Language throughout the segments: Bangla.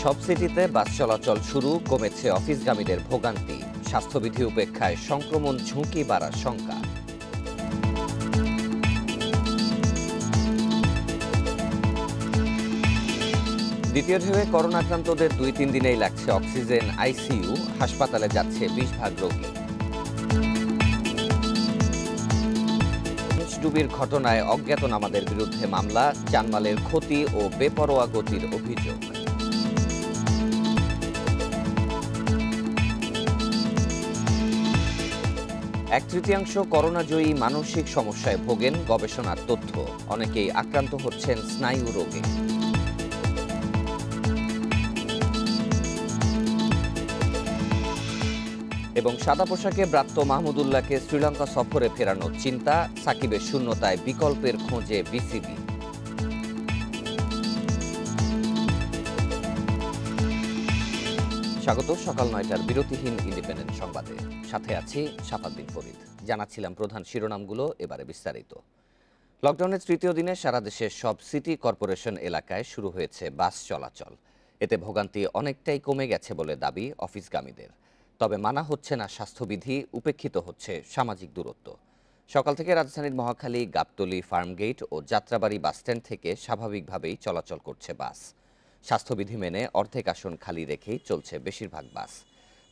সব সিটিতে বাস চলাচল শুরু, কমেছে অফিসগামীদের ভোগান্তি। স্বাস্থ্যবিধি উপেক্ষায় সংক্রমণ ঝুঁকি বাড়ার শঙ্কা। দ্বিতীয় ঢেউয়ে করোনা আক্রান্তদের 2-3 দিনেই লাগছে অক্সিজেন, আইসিইউ। হাসপাতালে যাচ্ছে 20 ভাগ রোগী। ডুবির ঘটনায় অজ্ঞাতনামাদের বিরুদ্ধে মামলা, জানমালের ক্ষতি ও বেপরোয়া গতির অভিযোগ। এক তৃতীয়াংশ করোনাজয়ী মানসিক সমস্যায় ভোগেন, গবেষণার তথ্য। অনেকেই আক্রান্ত হচ্ছেন স্নায়ু রোগে। এবং সাদা পোশাকে ব্রাত্য মাহমুদুল্লাহকে শ্রীলঙ্কা সফরে ফেরানোর চিন্তা। সাকিবের শূন্যতায় বিকল্পের খোঁজে বিসিবি। স্বাগত সকাল 9টার বিরতিহীন ইন্ডিপেন্ডেন্ট সংবাদে। সাথে আছি শাফাদ্দিন ফরিদ। জানাচ্ছিলাম প্রধান শিরোনামগুলো, এবারে বিস্তারিত। লকডাউনের তৃতীয় দিনে সারা দেশের সব সিটি কর্পোরেশন এলাকায় শুরু হয়েছে বাস চলাচল। এতে ভোগান্তি অনেকটাই কমে গেছে বলে দাবি অফিসগামীদের। তবে মানা হচ্ছে না স্বাস্থ্যবিধি, উপেক্ষিত হচ্ছে সামাজিক দূরত্ব। সকাল থেকে রাজধানীর মহাখালী, গাবতলী, ফার্মগেট ও যাত্রাবাড়ি বাসস্ট্যান্ড থেকে স্বাভাবিকভাবেই চলাচল করছে বাস। স্বাস্থ্যবিধি মেনে অর্ধেক আসন খালি রেখেই চলছে বেশিরভাগ বাস।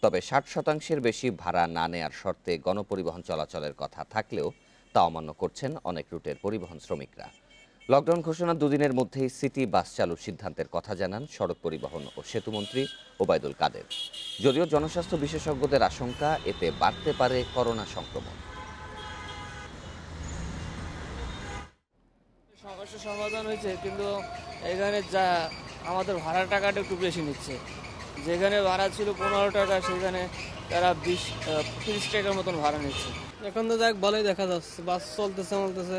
তবে 60% বেশি ভাড়া না নেয়ার শর্তে গণপরিবহন চলাচলের কথা থাকলেও তা অমান্য করছেন অনেক রুটের পরিবহন শ্রমিকরা। লকডাউন ঘোষণার দুদিনের মধ্যেই সিটি বাস চালুর সিদ্ধান্তের কথা জানান সড়ক পরিবহন ও সেতুমন্ত্রী ওবায়দুল কাদের। যদিও জনস্বাস্থ্য বিশেষজ্ঞদের আশঙ্কা, এতে বাড়তে পারে করোনা সংক্রমণ। সমস্যার সমাধান হয়েছে, কিন্তু এখানে যা আমাদের ভাড়ার টাকাটা একটু বেশি নিচ্ছে। যেখানে ভাড়া ছিল 15 টাকা, সেখানে তারা 20-30 টাকার মতন ভাড়া নিচ্ছে। এখন তো যাক ভালোই দেখা যাচ্ছে, বাস চলতেছে,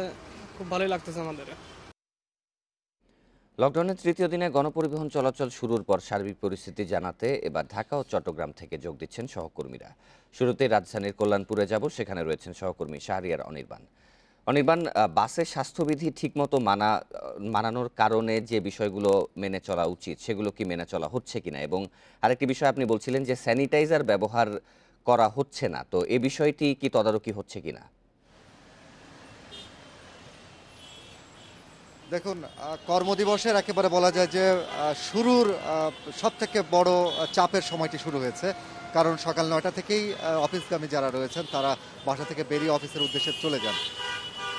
খুব ভালোই লাগতেছে আমাদের। লকডাউনের তৃতীয় দিনে গণপরিবহন চলাচল শুরুর পর সার্বিক পরিস্থিতি জানাতে এবার ঢাকা ও চট্টগ্রাম থেকে যোগ দিচ্ছেন সহকর্মীরা। শুরুতে রাজধানীর কল্যাণপুরে যাব, সেখানে রয়েছেন সহকর্মী শাহরিয়ার অনির্বাণ। অনির্বাণ, বাসের স্বাস্থ্যবিধি ঠিকমতো মানানোর কারণে যে বিষয়গুলো মেনে চলা উচিত সেগুলো কি মেনে চলা হচ্ছে কিনা, এবং আরেকটি বিষয় আপনি বলছিলেন যে স্যানিটাইজার ব্যবহার করা হচ্ছে না, তো এই বিষয়টি কি তদারকি হচ্ছে কিনা? দেখুন, কর্মদিবসের একেবারে বলা যায় যে শুরুর সবথেকে বড় চাপের সময়টি শুরু হয়েছে, কারণ সকাল 9টা থেকেই অফিসগামী যারা রয়েছেন তারা বাসা থেকে বেরিয়ে অফিসের উদ্দেশ্যে চলে যান।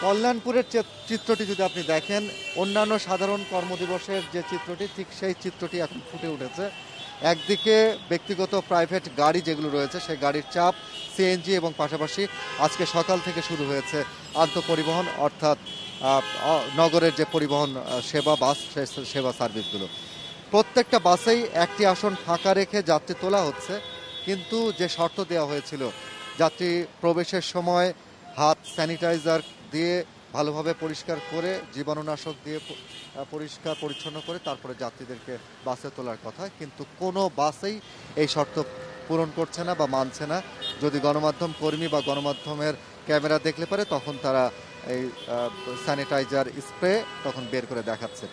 কল্যাণপুরের চিত্রটি যদি আপনি দেখেন, অন্যান্য সাধারণ কর্মদিবসের যে চিত্রটি, ঠিক সেই চিত্রটি এখন ফুটে উঠেছে। একদিকে ব্যক্তিগত প্রাইভেট গাড়ি যেগুলো রয়েছে সেই গাড়ির চাপ, সিএনজি, এবং পাশাপাশি আজকে সকাল থেকে শুরু হয়েছে আন্তঃপরিবহন, অর্থাৎ নগরের যে পরিবহন সেবা, বাস সেবা সার্ভিসগুলো। প্রত্যেকটা বাসেই একটি আসন ফাঁকা রেখে যাত্রী তোলা হচ্ছে, কিন্তু যে শর্ত দেওয়া হয়েছিল যাত্রী প্রবেশের সময় হাত স্যানিটাইজার দিয়ে ভালোভাবে পরিষ্কার করে, জীবাণুনাশক দিয়ে পরিষ্কার পরিচ্ছন্ন করে তারপরে যাত্রীদেরকে বাসে তোলার কথা, কিন্তু কোনো বাসেই এই শর্ত পূরণ করছে না বা মানছে না। যদি গণমাধ্যম কর্মী বা গণমাধ্যমের ক্যামেরা দেখলে পারে, তখন তারা এই স্যানিটাইজার স্প্রে তখন বের করে দেখাচ্ছে।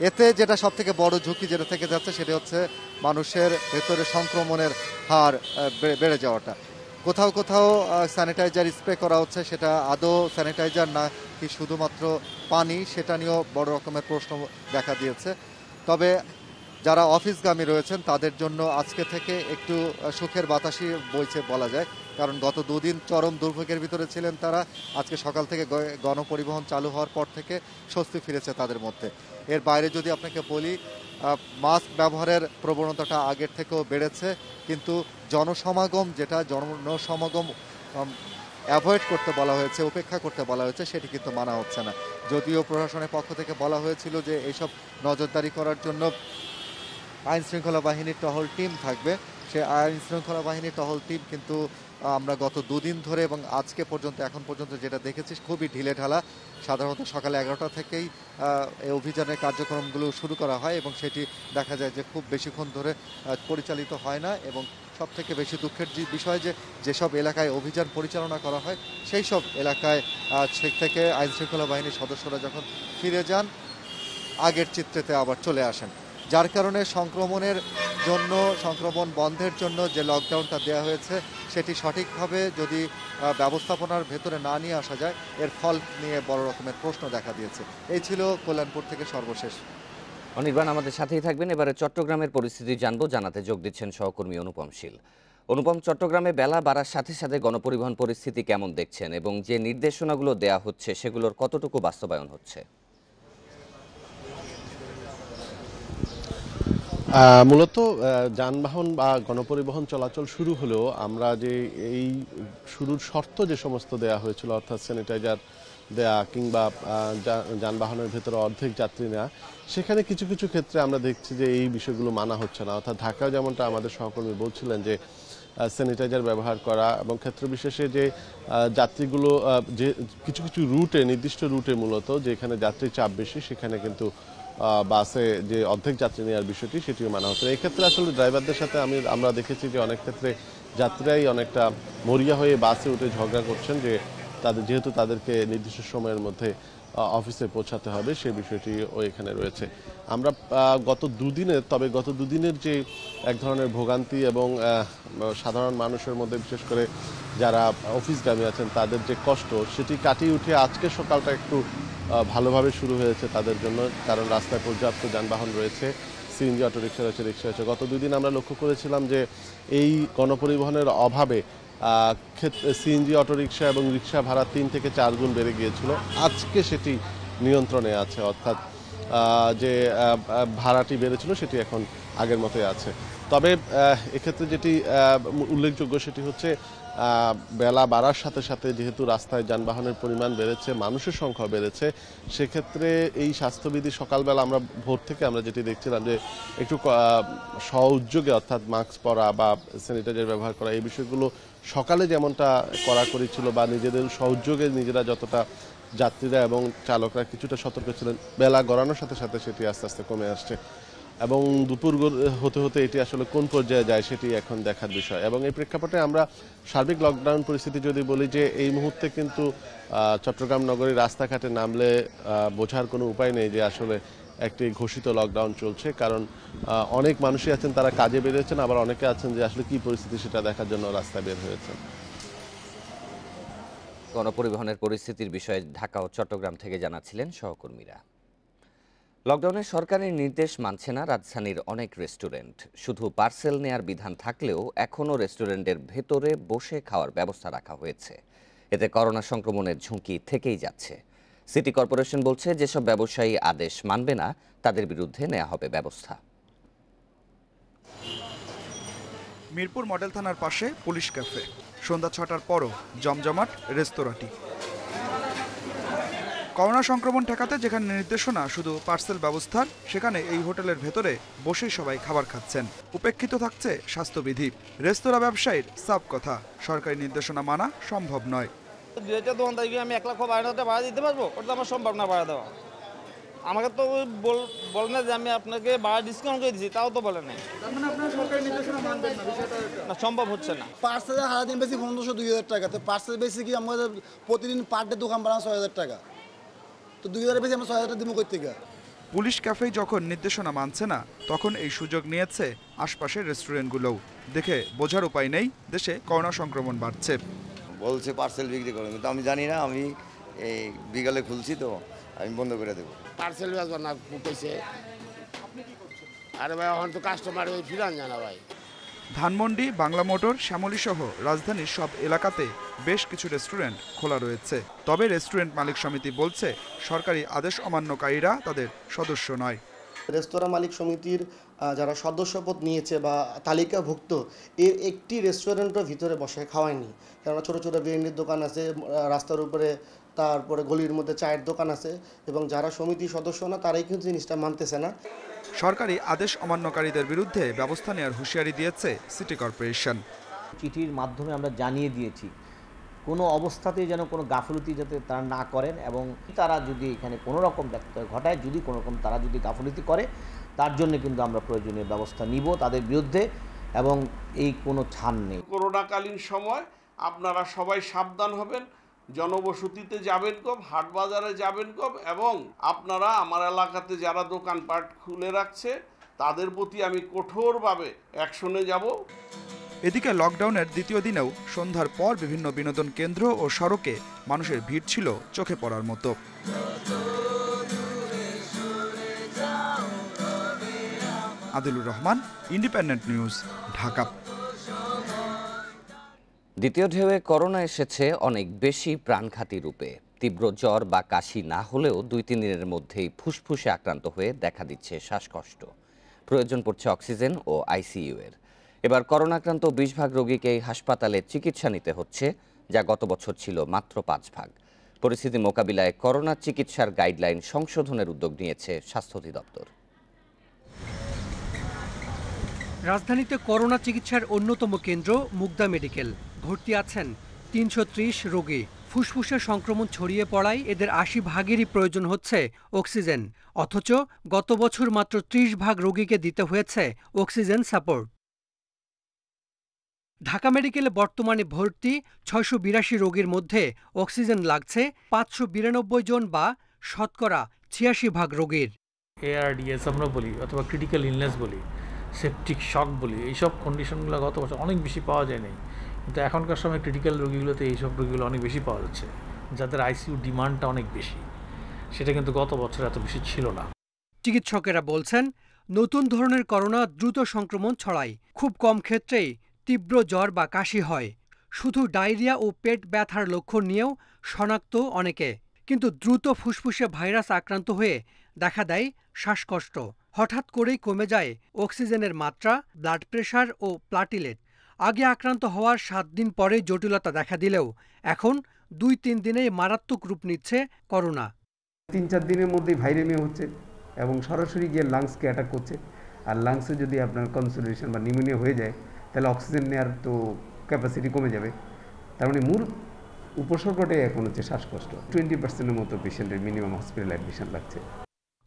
এতে যেটা সব থেকে বড় ঝুঁকি যেটা থেকে যাচ্ছে সেটা হচ্ছে মানুষের ভেতরে সংক্রমণের হার বেড়ে যাওয়াটা। কোথাও কোথাও স্যানিটাইজার স্প্রে করা হচ্ছে, সেটা আদৌ স্যানিটাইজার না কি শুধুমাত্র পানি, সেটা নিয়েও বড় রকমের প্রশ্ন দেখা দিয়েছে। তবে যারা অফিসগামী রয়েছেন তাদের জন্য আজকে থেকে একটু সুখের বাতাসই বইছে বলা যায়, কারণ গত দুদিন চরম দুর্ভোগের ভিতরে ছিলেন তারা। আজকে সকাল থেকে গণপরিবহন চালু হওয়ার পর থেকে স্বস্তি ফিরেছে তাদের মধ্যে। এর বাইরে যদি আপনাকে বলি, মাস্ক ব্যবহারের প্রবণতাটা আগের থেকেও বেড়েছে, কিন্তু জনসমাগম অ্যাভয়েড করতে বলা হয়েছে, উপেক্ষা করতে বলা হয়েছে, সেটি কিন্তু মানা হচ্ছে না। যদিও প্রশাসনের পক্ষ থেকে বলা হয়েছিল যে এইসব নজরদারি করার জন্য আইন শৃঙ্খলা বাহিনীর টহল টিম থাকবে, সে আইন শৃঙ্খলা বাহিনীর টহল টিম কিন্তু আমরা গত দুদিন ধরে এবং আজকে পর্যন্ত এখন পর্যন্ত যেটা দেখেছি খুবই ঢিলেঢালা। সাধারণত সকালে 11টা থেকেই এই অভিযানের কার্যক্রমগুলো শুরু করা হয় এবং সেটি দেখা যায় যে খুব বেশিক্ষণ ধরে পরিচালিত হয় না। এবং সব থেকে বেশি দুঃখের যে বিষয়, যেসব এলাকায় অভিযান পরিচালনা করা হয় সেই সব এলাকায় সে থেকে আইন শৃঙ্খলা বাহিনীর সদস্যরা যখন ফিরে যান আগের চিত্রেতে আবার চলে আসেন। যার কারণে সংক্রমণের জন্য, সংক্রমণ বন্ধের জন্য যে লকডাউনটা দেওয়া হয়েছে সেটি সঠিকভাবে যদি ব্যবস্থাপনার ভেতরে না নিয়ে আসা যায়, এর ফল নিয়ে বড় রকমের প্রশ্ন দেখা দিয়েছে। এই ছিল কল্যাণপুর থেকে সর্বশেষ। অনির্বাণ আমাদের সাথেই থাকবেন। এবারে চট্টগ্রামের পরিস্থিতি জানবো, জানাতে যোগ দিচ্ছেন সহকর্মী অনুপম শীল। অনুপম, চট্টগ্রামে বেলা বাড়ার সাথে সাথে গণপরিবহন পরিস্থিতি কেমন দেখছেন এবং যে নির্দেশনাগুলো দেয়া হচ্ছে সেগুলোর কতটুকু বাস্তবায়ন হচ্ছে? মূলত যানবাহন বা গণপরিবহন চলাচল শুরু হলেও আমরা যে এই শুরুর শর্ত যে সমস্ত দেয়া হয়েছিল, অর্থাৎ স্যানিটাইজার দেয়া কিংবা যানবাহনের ভেতরে অর্ধেক যাত্রী নেওয়া, সেখানে কিছু কিছু ক্ষেত্রে আমরা দেখছি যে এই বিষয়গুলো মানা হচ্ছে না। অর্থাৎ ঢাকায় যেমনটা আমাদের সহকর্মী বলছিলেন যে স্যানিটাইজার ব্যবহার করা এবং ক্ষেত্র বিশেষে যে যাত্রীগুলো যে কিছু কিছু রুটে, নির্দিষ্ট রুটে মূলত যেখানে যাত্রীর চাপ বেশি, সেখানে কিন্তু বাসে যে অর্ধেক যাত্রী নেওয়ার বিষয়টি সেটিও মানা হচ্ছে। এই ক্ষেত্রে আসলে ড্রাইভারদের সাথে আমরা দেখেছি যে অনেক ক্ষেত্রে যাত্রীরাই অনেকটা মরিয়া হয়ে বাসে উঠে ঝগড়া করছেন যে যেহেতু তাদেরকে নির্দিষ্ট সময়ের মধ্যে অফিসে পৌঁছাতে হবে, সেই বিষয়টিও এখানে রয়েছে। আমরা গত দুদিনের যে এক ধরনের ভোগান্তি এবং সাধারণ মানুষের মধ্যে বিশেষ করে যারা অফিসগামী আছেন তাদের যে কষ্ট, সেটি কাটিয়ে উঠে আজকে সকালটা একটু ভালোভাবে শুরু হয়েছে তাদের জন্য, কারণ রাস্তায় পর্যাপ্ত যানবাহন রয়েছে, সিএনজি অটোরিকশা রয়েছে, রিক্সা রয়েছে। গত দুদিন আমরা লক্ষ্য করেছিলাম যে এই গণপরিবহনের অভাবে সিএনজি অটোরিকশা এবং রিক্সা ভাড়া 3 থেকে 4 গুণ বেড়ে গিয়েছিল। আজকে সেটি নিয়ন্ত্রণে আছে, অর্থাৎ যে ভাড়াটি বেড়েছিল সেটি এখন আগের মতোই আছে। তবে এক্ষেত্রে যেটি উল্লেখযোগ্য সেটি হচ্ছে বেলা বাড়ার সাথে সাথে যেহেতু রাস্তায় যানবাহনের পরিমাণ বেড়েছে, মানুষের সংখ্যা বেড়েছে, সেক্ষেত্রে এই স্বাস্থ্যবিধি সকালবেলা আমরা ভোর থেকে আমরা যেটি দেখছিলাম যে একটু স্ব-উদ্যোগে, অর্থাৎ মাস্ক পরা বা স্যানিটাইজার ব্যবহার করা, এই বিষয়গুলো সকালে যেমনটা কড়াকড়ি ছিল বা নিজেদের স্ব-উদ্যোগে নিজেরা যতটা যাত্রীরা এবং চালকরা কিছুটা সতর্ক ছিলেন, বেলা গড়ানোর সাথে সাথে সেটি আস্তে আস্তে কমে আসছে এবং দুপুর হতে হতে এটি আসলে কোন পর্যায়ে যায় সেটি এখন দেখার বিষয়। এবং এই প্রেক্ষাপটে আমরা সার্বিক লকডাউন পরিস্থিতি যদি বলি যে এই মুহূর্তে কিন্তু চট্টগ্রাম নগরীর রাস্তাঘাটে নামলে বোঝার কোনো উপায় নেই যে আসলে একটি ঘোষিত লকডাউন চলছে, কারণ অনেক মানুষই আছেন তারা কাজে বেরিয়েছেন, আবার অনেকে আছেন যে আসলে কি পরিস্থিতি সেটা দেখার জন্য রাস্তায় বের হয়েছেন। গণপরিবহনের পরিস্থিতির বিষয়ে ঢাকা ও চট্টগ্রাম থেকে জানাচ্ছিলেন সহকর্মীরা। লকডাউনে সরকারের নির্দেশ মানছে না রাজধানীর অনেক রেস্টুরেন্ট। শুধু পার্সেল নেয়ার বিধান থাকলেও এখনও রেস্টুরেন্টের ভেতরে বসে খাওয়ার ব্যবস্থা রাখা হয়েছে। এতে করোনা সংক্রমণের ঝুঁকি থেকেই যাচ্ছে। সিটি কর্পোরেশন বলছে যেসব ব্যবসায়ী আদেশ মানবে না তাদের বিরুদ্ধে নেওয়া হবে ব্যবস্থা। মিরপুর মডেল থানার পাশে পুলিশ ক্যাফে, সন্ধ্যা 6টার পরও জমজমাট রেস্তোরাঁটি। করোনা সংক্রমণ ঠেকাতে যেখানে নির্দেশনা শুধু পার্সেল ব্যবস্থার, সেখানে এই হোটেলের ভেতরে বসেই সবাই খাবার খাচ্ছেন। উপেক্ষিত থাকছে স্বাস্থ্যবিধি। রেস্তোরাঁ ব্যবসায়ীর সাফ কথা, সরকারি নির্দেশনা মানা সম্ভব নয়। 2টা দোকান থেকে আমি 1 লাখ ভাড়া দিতে পারবো? ওটা আমার সম্ভব না ভাড়া দেওয়া। আমাকে তো বল না যে আমি আপনাকে ভাড়া ডিসকাউন্ট করে দিচ্ছি, তাও তো বলে নাই। না, সম্ভব হচ্ছে না। পার্সেলে সারাদিন বেশি 1500-2000 টাকা, তো পার্সেল বেশি কি আমাদের প্রতিদিন পার ডে দোকান ভাড়া 6000 টাকা, তো 2000 বেশি আমরা 6000 টাকা দিব কই থেকে? পুলিশ ক্যাফে যখন নির্দেশনা মানছে না, তখন এই সুযোগ নিয়েছে আশপাশের রেস্টুরেন্টগুলোও। দেখে বোঝার উপায় নেই দেশে করোনা সংক্রমণ বাড়ছে। বলছে পার্সেল বিক্রি করুন, কিন্তু আমি জানি না, আমি এই বিকালে খুলছি তো আমি বন্ধ করে দেবো। পার্সেল বেচবো না কইছে। আরে ভাই এখন তো কাস্টমার ফিরান জানা ভাই। ধানমন্ডি, বাংলা মোটর, শ্যামলী সহ রাজধানীর সব এলাকাতে বেশ কিছু রেস্টুরেন্ট খোলা রয়েছে। তবে রেস্টুরেন্ট মালিক সমিতি বলছে সরকারি আদেশ অমান্যকারীরা তাদের সদস্য নয়। রেস্তোরাঁ মালিক সমিতির যারা সদস্যপদ নিয়েছে বা তালিকাভুক্ত, এর একটি রেস্টুরেন্টও ভিতরে বসে খাওয়ায়নি। কেননা ছোটো ছোটো বিরিয়ানির দোকান আছে রাস্তার উপরে, তারপরে গলির মধ্যে চায়ের দোকান আছে, এবং যারা সমিতির সদস্য না তারাই কিন্তু জিনিসটা মানতেছে না। সরকারি আদেশ অমান্যকারীদের বিরুদ্ধে ব্যবস্থা নেওয়ার হুঁশিয়ারি দিয়েছে সিটি কর্পোরেশন। চিঠির মাধ্যমে আমরা জানিয়ে দিয়েছি কোনো অবস্থাতেই যেন কোনো গাফলতি যাতে তারা না করেন, এবং তারা যদি এখানে কোনো রকম ব্যত্যয় ঘটায়, যদি কোনো রকম তারা যদি গাফলতি করে, তার জন্য কিন্তু আমরা প্রয়োজনীয় ব্যবস্থা নিব তাদের বিরুদ্ধে, এবং এই কোনো ছাড় নেই। করোনাকালীন সময় আপনারা সবাই সাবধান হবেন, জনবসতিতে যাবেন কম, হাট বাজারে যাবেন কম, এবং আপনারা আমার এলাকাতে যারা দোকানপাট খুলে রাখছে তাদের প্রতি আমি কঠোরভাবে অ্যাকশনে যাব। এদিকে লকডাউনের দ্বিতীয় দিনেও সন্ধ্যার পর বিভিন্ন বিনোদন কেন্দ্র ও সড়কে মানুষের ভিড় ছিল চোখে পড়ার মতো। Adilur Rahman, independent news, Dhaka. দ্বিতীয় ঢেউয়ে করোনা এসেছে অনেক বেশি প্রাণঘাতী রূপে। তীব্র জ্বর বা কাশি না হলেও 2-3 দিনের মধ্যেই ফুসফুসে আক্রান্ত হয়ে দেখা দিচ্ছে শ্বাসকষ্ট। প্রয়োজন পড়ছে অক্সিজেন ও আইসিইউ এর। এবার করোনা আক্রান্ত 20 ভাগ রোগীকেই হাসপাতালে চিকিৎসা নিতে হচ্ছে, যা গত বছর ছিল মাত্র 5 ভাগ। পরিস্থিতি মোকাবিলায় করোনা চিকিৎসার গাইডলাইন সংশোধনের উদ্যোগ নিয়েছে স্বাস্থ্য অধিদপ্তর। রাজধানীতে করোনা চিকিৎসার অন্যতম কেন্দ্র মুগদা মেডিকেল। ভর্তি আছেন 330 রোগী। ফুসফুসে সংক্রমণ ছড়িয়ে পড়ায় এদের 80 ভাগেরই প্রয়োজন হচ্ছে অক্সিজেন, অথচ গত বছর মাত্র 30 ভাগ রোগীকে দিতে হয়েছে অক্সিজেন সাপোর্ট। ঢাকা মেডিকেলে বর্তমানে ভর্তি 682 রোগীর মধ্যে অক্সিজেন লাগছে 592 জন বা শতকরা 86 ভাগ রোগীর। ARDS আমরা বলি অথবা ক্রিটিক্যাল ইলনেস বলি, সেপটিক শক বলি, এইসব কন্ডিশনগুলো গত বছর অনেক বেশি পাওয়া যায় নাই, কিন্তু এখনকার সময় ক্রিটিক্যাল রোগীগুলোতে এইসব রোগীগুলো অনেক বেশি পাওয়া যাচ্ছে, যাদের আইসিইউ ডিমান্ডটা অনেক বেশি, সেটা কিন্তু গত বছর এত বেশি ছিল না। চিকিৎসকেরা বলছেন, নতুন ধরনের করোনা দ্রুত সংক্রমণ ছড়ায়। খুব কম ক্ষেত্রেই তীব্র জ্বর বা কাশি হয়। শুধু ডায়রিয়া ও পেট ব্যথার লক্ষণ নিয়েও শনাক্ত অনেকে, কিন্তু দ্রুত ফুসফুসে ভাইরাস আক্রান্ত হয়ে দেখা দেয় শ্বাসকষ্ট। হঠাৎ করেই কমে যায় অক্সিজেনের মাত্রা, ব্লাড প্রেশার ও প্লাটিলেট। আগে আক্রান্ত হওয়ার 7 দিন পরে জটিলতা দেখা দিলেও এখন 2-3 দিনেই মারাত্মক রূপ নিচ্ছে করোনা। 3-4 দিনের মধ্যেই ভাইরেমিয়া হচ্ছে এবং সরাসরি গিয়ে লাংসকে অ্যাটাক করছে। আর লাংসে যদি আপনার কনসোলিডেশন বা নিউমোনিয়া হয়ে যায়, তাহলে অক্সিজেন নেওয়ার তো ক্যাপাসিটি কমে যাবে। তার মানে মূল উপসর্গটাই এখন হচ্ছে শ্বাসকষ্ট। 20% মতো পেশেন্টের মিনিমাম হসপিটাল অ্যাডমিশন লাগছে।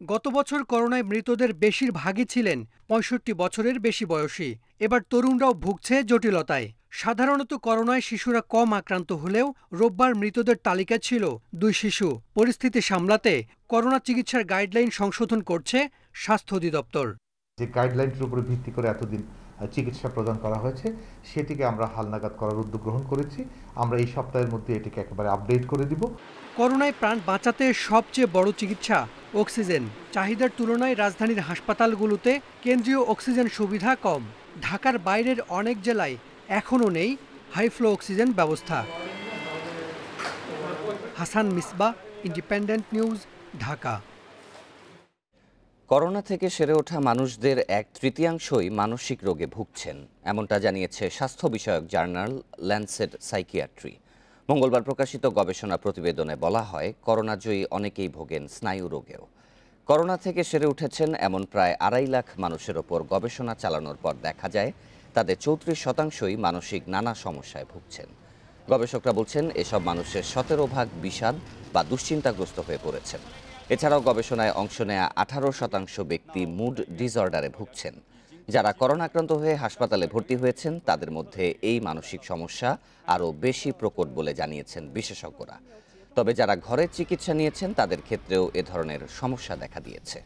গত বছর করোনায় মৃতদের বেশিরভাগই ছিলেন 65 বছরের বেশি বয়সী। এবার তরুণরাও ভুগছে জটিলতায়। সাধারণত করোনায় শিশুরা কম আক্রান্ত হলেও রোববার মৃতদের তালিকায় ছিল 2 শিশু। পরিস্থিতি সামলাতে করোনা চিকিৎসার গাইডলাইন সংশোধন করছে স্বাস্থ্য অধিদপ্তর। যে গাইডলাইনটির উপরে ভিত্তি করে এতদিন চিকিৎসা প্রদান করা হয়েছে, সেটিকে আমরা হালনাগাদ করার উদ্যোগ গ্রহণ করেছি। আমরা এই সপ্তাহের মধ্যে এটিকে একেবারে আপডেট করে দিব। করোনায় প্রাণ বাঁচাতে সবচেয়ে বড় চিকিৎসা অক্সিজেন। চাহিদার তুলনায় রাজধানীর হাসপাতালগুলোতে কেন্দ্রীয় অক্সিজেন সুবিধা কম। ঢাকার বাইরের অনেক জেলায় এখনও নেই হাইফ্লো অক্সিজেন ব্যবস্থা। Hasan Misbah, independent news, Dhaka. Corona থেকে সেরে ওঠা মানুষদের 1/3 মানসিক রোগে ভুগছেন, এমনটা জানিয়েছে স্বাস্থ্য বিষয়ক জার্নাল ল্যান্সেট সাইকিয়াট্রি। মঙ্গলবার প্রকাশিত গবেষণা প্রতিবেদনে বলা হয়, করোনাজয়ী অনেকেই ভোগেন স্নায়ু রোগেও। করোনা থেকে সেরে উঠেছেন এমন প্রায় 2.5 লাখ মানুষের ওপর গবেষণা চালানোর পর দেখা যায়, তাদের 34% মানসিক নানা সমস্যায় ভুগছেন। গবেষকরা বলছেন, এসব মানুষের 17 ভাগ বিষাদ বা দুশ্চিন্তাগ্রস্ত হয়ে পড়েছেন। এছাড়াও গবেষণায় অংশ নেয়া 18% ব্যক্তি মুড ডিসঅর্ডারে ভুগছেন। যারা করোনা আক্রান্ত হয়ে হাসপাতালে ভর্তি হয়েছেন, তাদের মধ্যে এই মানসিক সমস্যা আরও বেশি প্রকট বলে জানিয়েছেন বিশেষজ্ঞরা। তবে যারা ঘরে চিকিৎসা নিয়েছেন, তাদের ক্ষেত্রেও এ ধরনের সমস্যা দেখা দিয়েছে।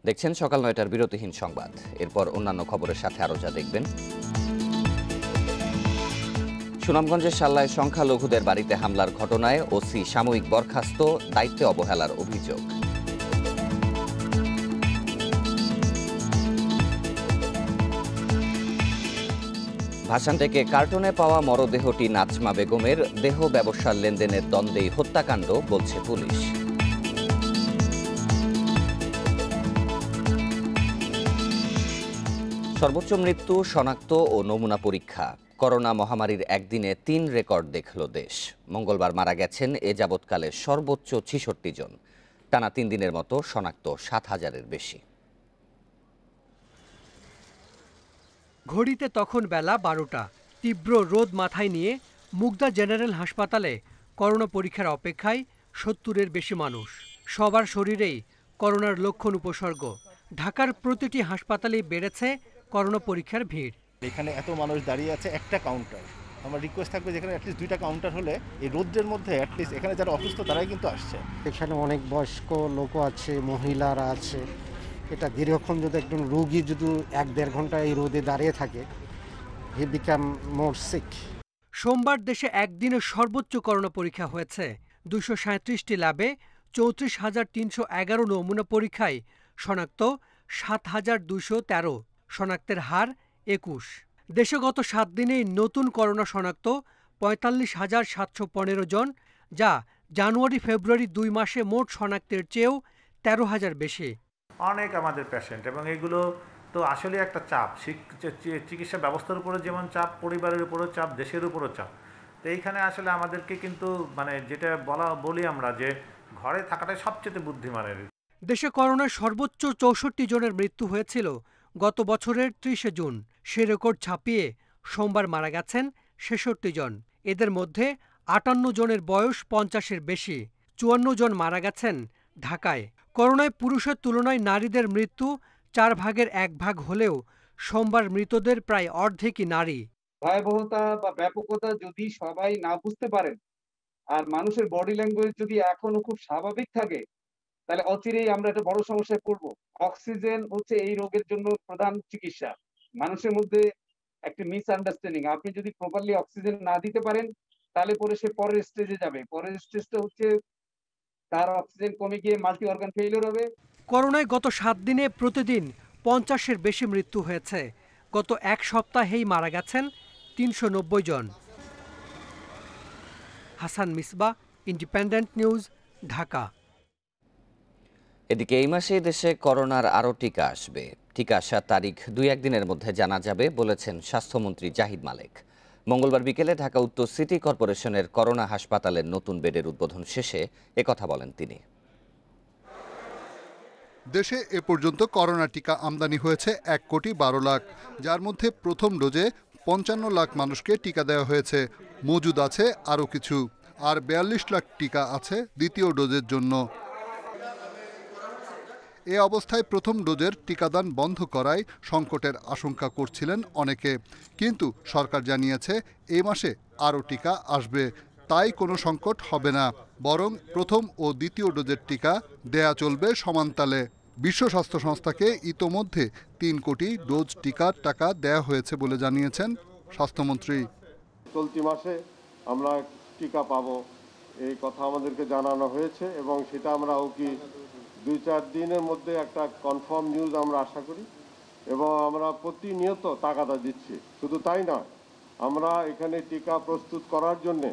দেখছেন সকাল 9টার বিরতিহীন সংবাদ। এরপর অন্যান্য খবরের সাথে আরও যা দেখবেন। সুনামগঞ্জের শাল্লায় সংখ্যালঘুদের বাড়িতে হামলার ঘটনায় ওসি সাময়িক বরখাস্ত, দায়িত্বে অবহেলার অভিযোগ। ভাসান থেকে কার্টনে পাওয়া মরদেহটি নাজমা বেগমের। দেহ ব্যবসার লেনদেনের দ্বন্দ্বেই হত্যাকাণ্ড বলছে পুলিশ। সর্বোচ্চ মৃত্যু, শনাক্ত ও নমুনা পরীক্ষা। করোনা মহামারীর একদিনে 3 রেকর্ড দেখল দেশ। মঙ্গলবার মারা গেছেন এ যাবৎকালের সর্বোচ্চ 66 জন। টানা 3 দিনের মতো শনাক্ত 7,000-এর বেশি। ঘড়িতে তখন বেলা 12টা। তীব্র রোদ মাথায় নিয়ে মুগদা জেনারেল হাসপাতালে করোনা পরীক্ষার অপেক্ষায় 70-এর বেশি মানুষ। সবার শরীরেই করোনার লক্ষণ উপসর্গ। ঢাকার প্রতিটি হাসপাতালেই বেড়েছে করোনা পরীক্ষার ভিড়। এখানে এত মানুষ দাঁড়িয়ে আছে, একটা কাউন্টার, আমার রিকোয়েস্ট থাকবে যেখানে অ্যাটলিস্ট 2টা কাউন্টার হলে এই রোদ্রের মধ্যে অ্যাটলিস্ট এখানে যারা অসুস্থ তারাই কিন্তু আসছে। এখানে অনেক বয়স্ক লোক আছে, মহিলারা আছে। এটা দীর্ঘক্ষণ যদি একজন রোগী যদি 1-1.5 ঘন্টা এই রোদে দাঁড়িয়ে থাকে, হি বিকাম মোর সিক। সোমবার দেশে একদিনে সর্বোচ্চ করোনা পরীক্ষা হয়েছে। 237টি ল্যাবে 34,311 নমুনা পরীক্ষায় শনাক্ত 7,213। শনাক্তের হার 21। দেশে গত 7 দিনেই নতুন করোনা শনাক্ত 45,715 জন, যা জানুয়ারি ফেব্রুয়ারি 2 মাসে মোট শনাক্তের চেয়েও 13,000 বেশি। অনেক আমাদের পেশেন্ট, এবং এগুলো তো আসলে একটা চাপ, চিকিৎসা ব্যবস্থার উপরে যেমন চাপ, পরিবারের উপরও চাপ, দেশের উপরও চাপ। তো এইখানে আসলে আমাদেরকে কিন্তু যেটা বলি আমরা যে ঘরে থাকাটাই সবচেয়ে বুদ্ধিমানের। দেশে করোনায় সর্বোচ্চ 64 জনের মৃত্যু হয়েছিল গত বছরের 30 জুন। সে রেকর্ড ছাপিয়ে সোমবার মারা গেছেন 66 জন। এদের মধ্যে 58 জনের বয়স 50-এর বেশি। 54 জন মারা গেছেন ঢাকায়। করোনায় পুরুষের তুলনায় নারীদের মৃত্যু 4 ভাগের 1 ভাগ হলেও সোমবার মৃতদের প্রায় অর্ধেকই নারী। ভয়াবহতা বা ব্যাপকতা যদি সবাই না বুঝতে পারেন আর মানুষের বডি ল্যাঙ্গুয়েজ যদি এখনো খুব স্বাভাবিক থাকে, তাহলে অচিরেই আমরা একটা বড় সমস্যায় পড়বো। অক্সিজেন হচ্ছে এই রোগের জন্য প্রধান চিকিৎসা। মানুষের মধ্যে একটা মিসআন্ডারস্ট্যান্ডিং, আপনি যদি প্রপারলি অক্সিজেন না দিতে পারেন তাহলে পরে সে পরের স্টেজে যাবে। পরের স্টেজটা হচ্ছে তার অক্সিজেন কমে গিয়ে মাল্টি অর্গান ফেইলিওর হবে। করোনায় গত 7 দিনে প্রতিদিন 50-এর বেশি মৃত্যু হয়েছে। গত 1 সপ্তাহেই মারা গেছেন 390 জন। Hasan Misbah, independent news, Dhaka. এদিকে এই মাসে দেশে করোনার আরও টিকা আসবে। টিকা আসার তারিখ 2-1 দিনের মধ্যে জানা যাবে বলেছেন স্বাস্থ্যমন্ত্রী জাহিদ মালেক। মঙ্গলবার বিকেলে ঢাকা উত্তর সিটি কর্পোরেশনের করোনা হাসপাতালের নতুন বেডের উদ্বোধন শেষে একথা বলেন তিনি। দেশে এ পর্যন্ত করোনা টিকা আমদানি হয়েছে 1,12 লাখ, যার মধ্যে প্রথম ডোজে 55 লাখ মানুষকে টিকা দেওয়া হয়েছে। মজুদ আছে আরও কিছু, আর 42 লাখ টিকা আছে দ্বিতীয় ডোজের জন্য। এ অবস্থায় প্রথম ডোজের টিকাদান বন্ধ করায় সংকটের আশঙ্কা করছিলেন অনেকে, কিন্তু সরকার জানিয়েছে এ মাসে আরও টিকা আসবে, তাই কোনো সংকট হবে না, বরং প্রথম ও দ্বিতীয় ডোজের টিকা দেয়া চলবে সমানতালে। বিশ্ব স্বাস্থ্য সংস্থাকে ইতোমধ্যে 3 কোটি ডোজ টিকার টাকা দেয়া হয়েছে বলে জানিয়েছেন স্বাস্থ্যমন্ত্রী। চলতি মাসে আমরা টিকা পাবো এই কথা আমাদেরকে জানানো হয়েছে, এবং সেটা আমরা কি 2-4 দিনের মধ্যে একটা কনফার্ম নিউজ আমরা আশা করি, এবং আমরা প্রতিনিয়ত তাগাদা দিচ্ছি। শুধু তাই না, আমরা এখানে টিকা প্রস্তুত করার জন্যে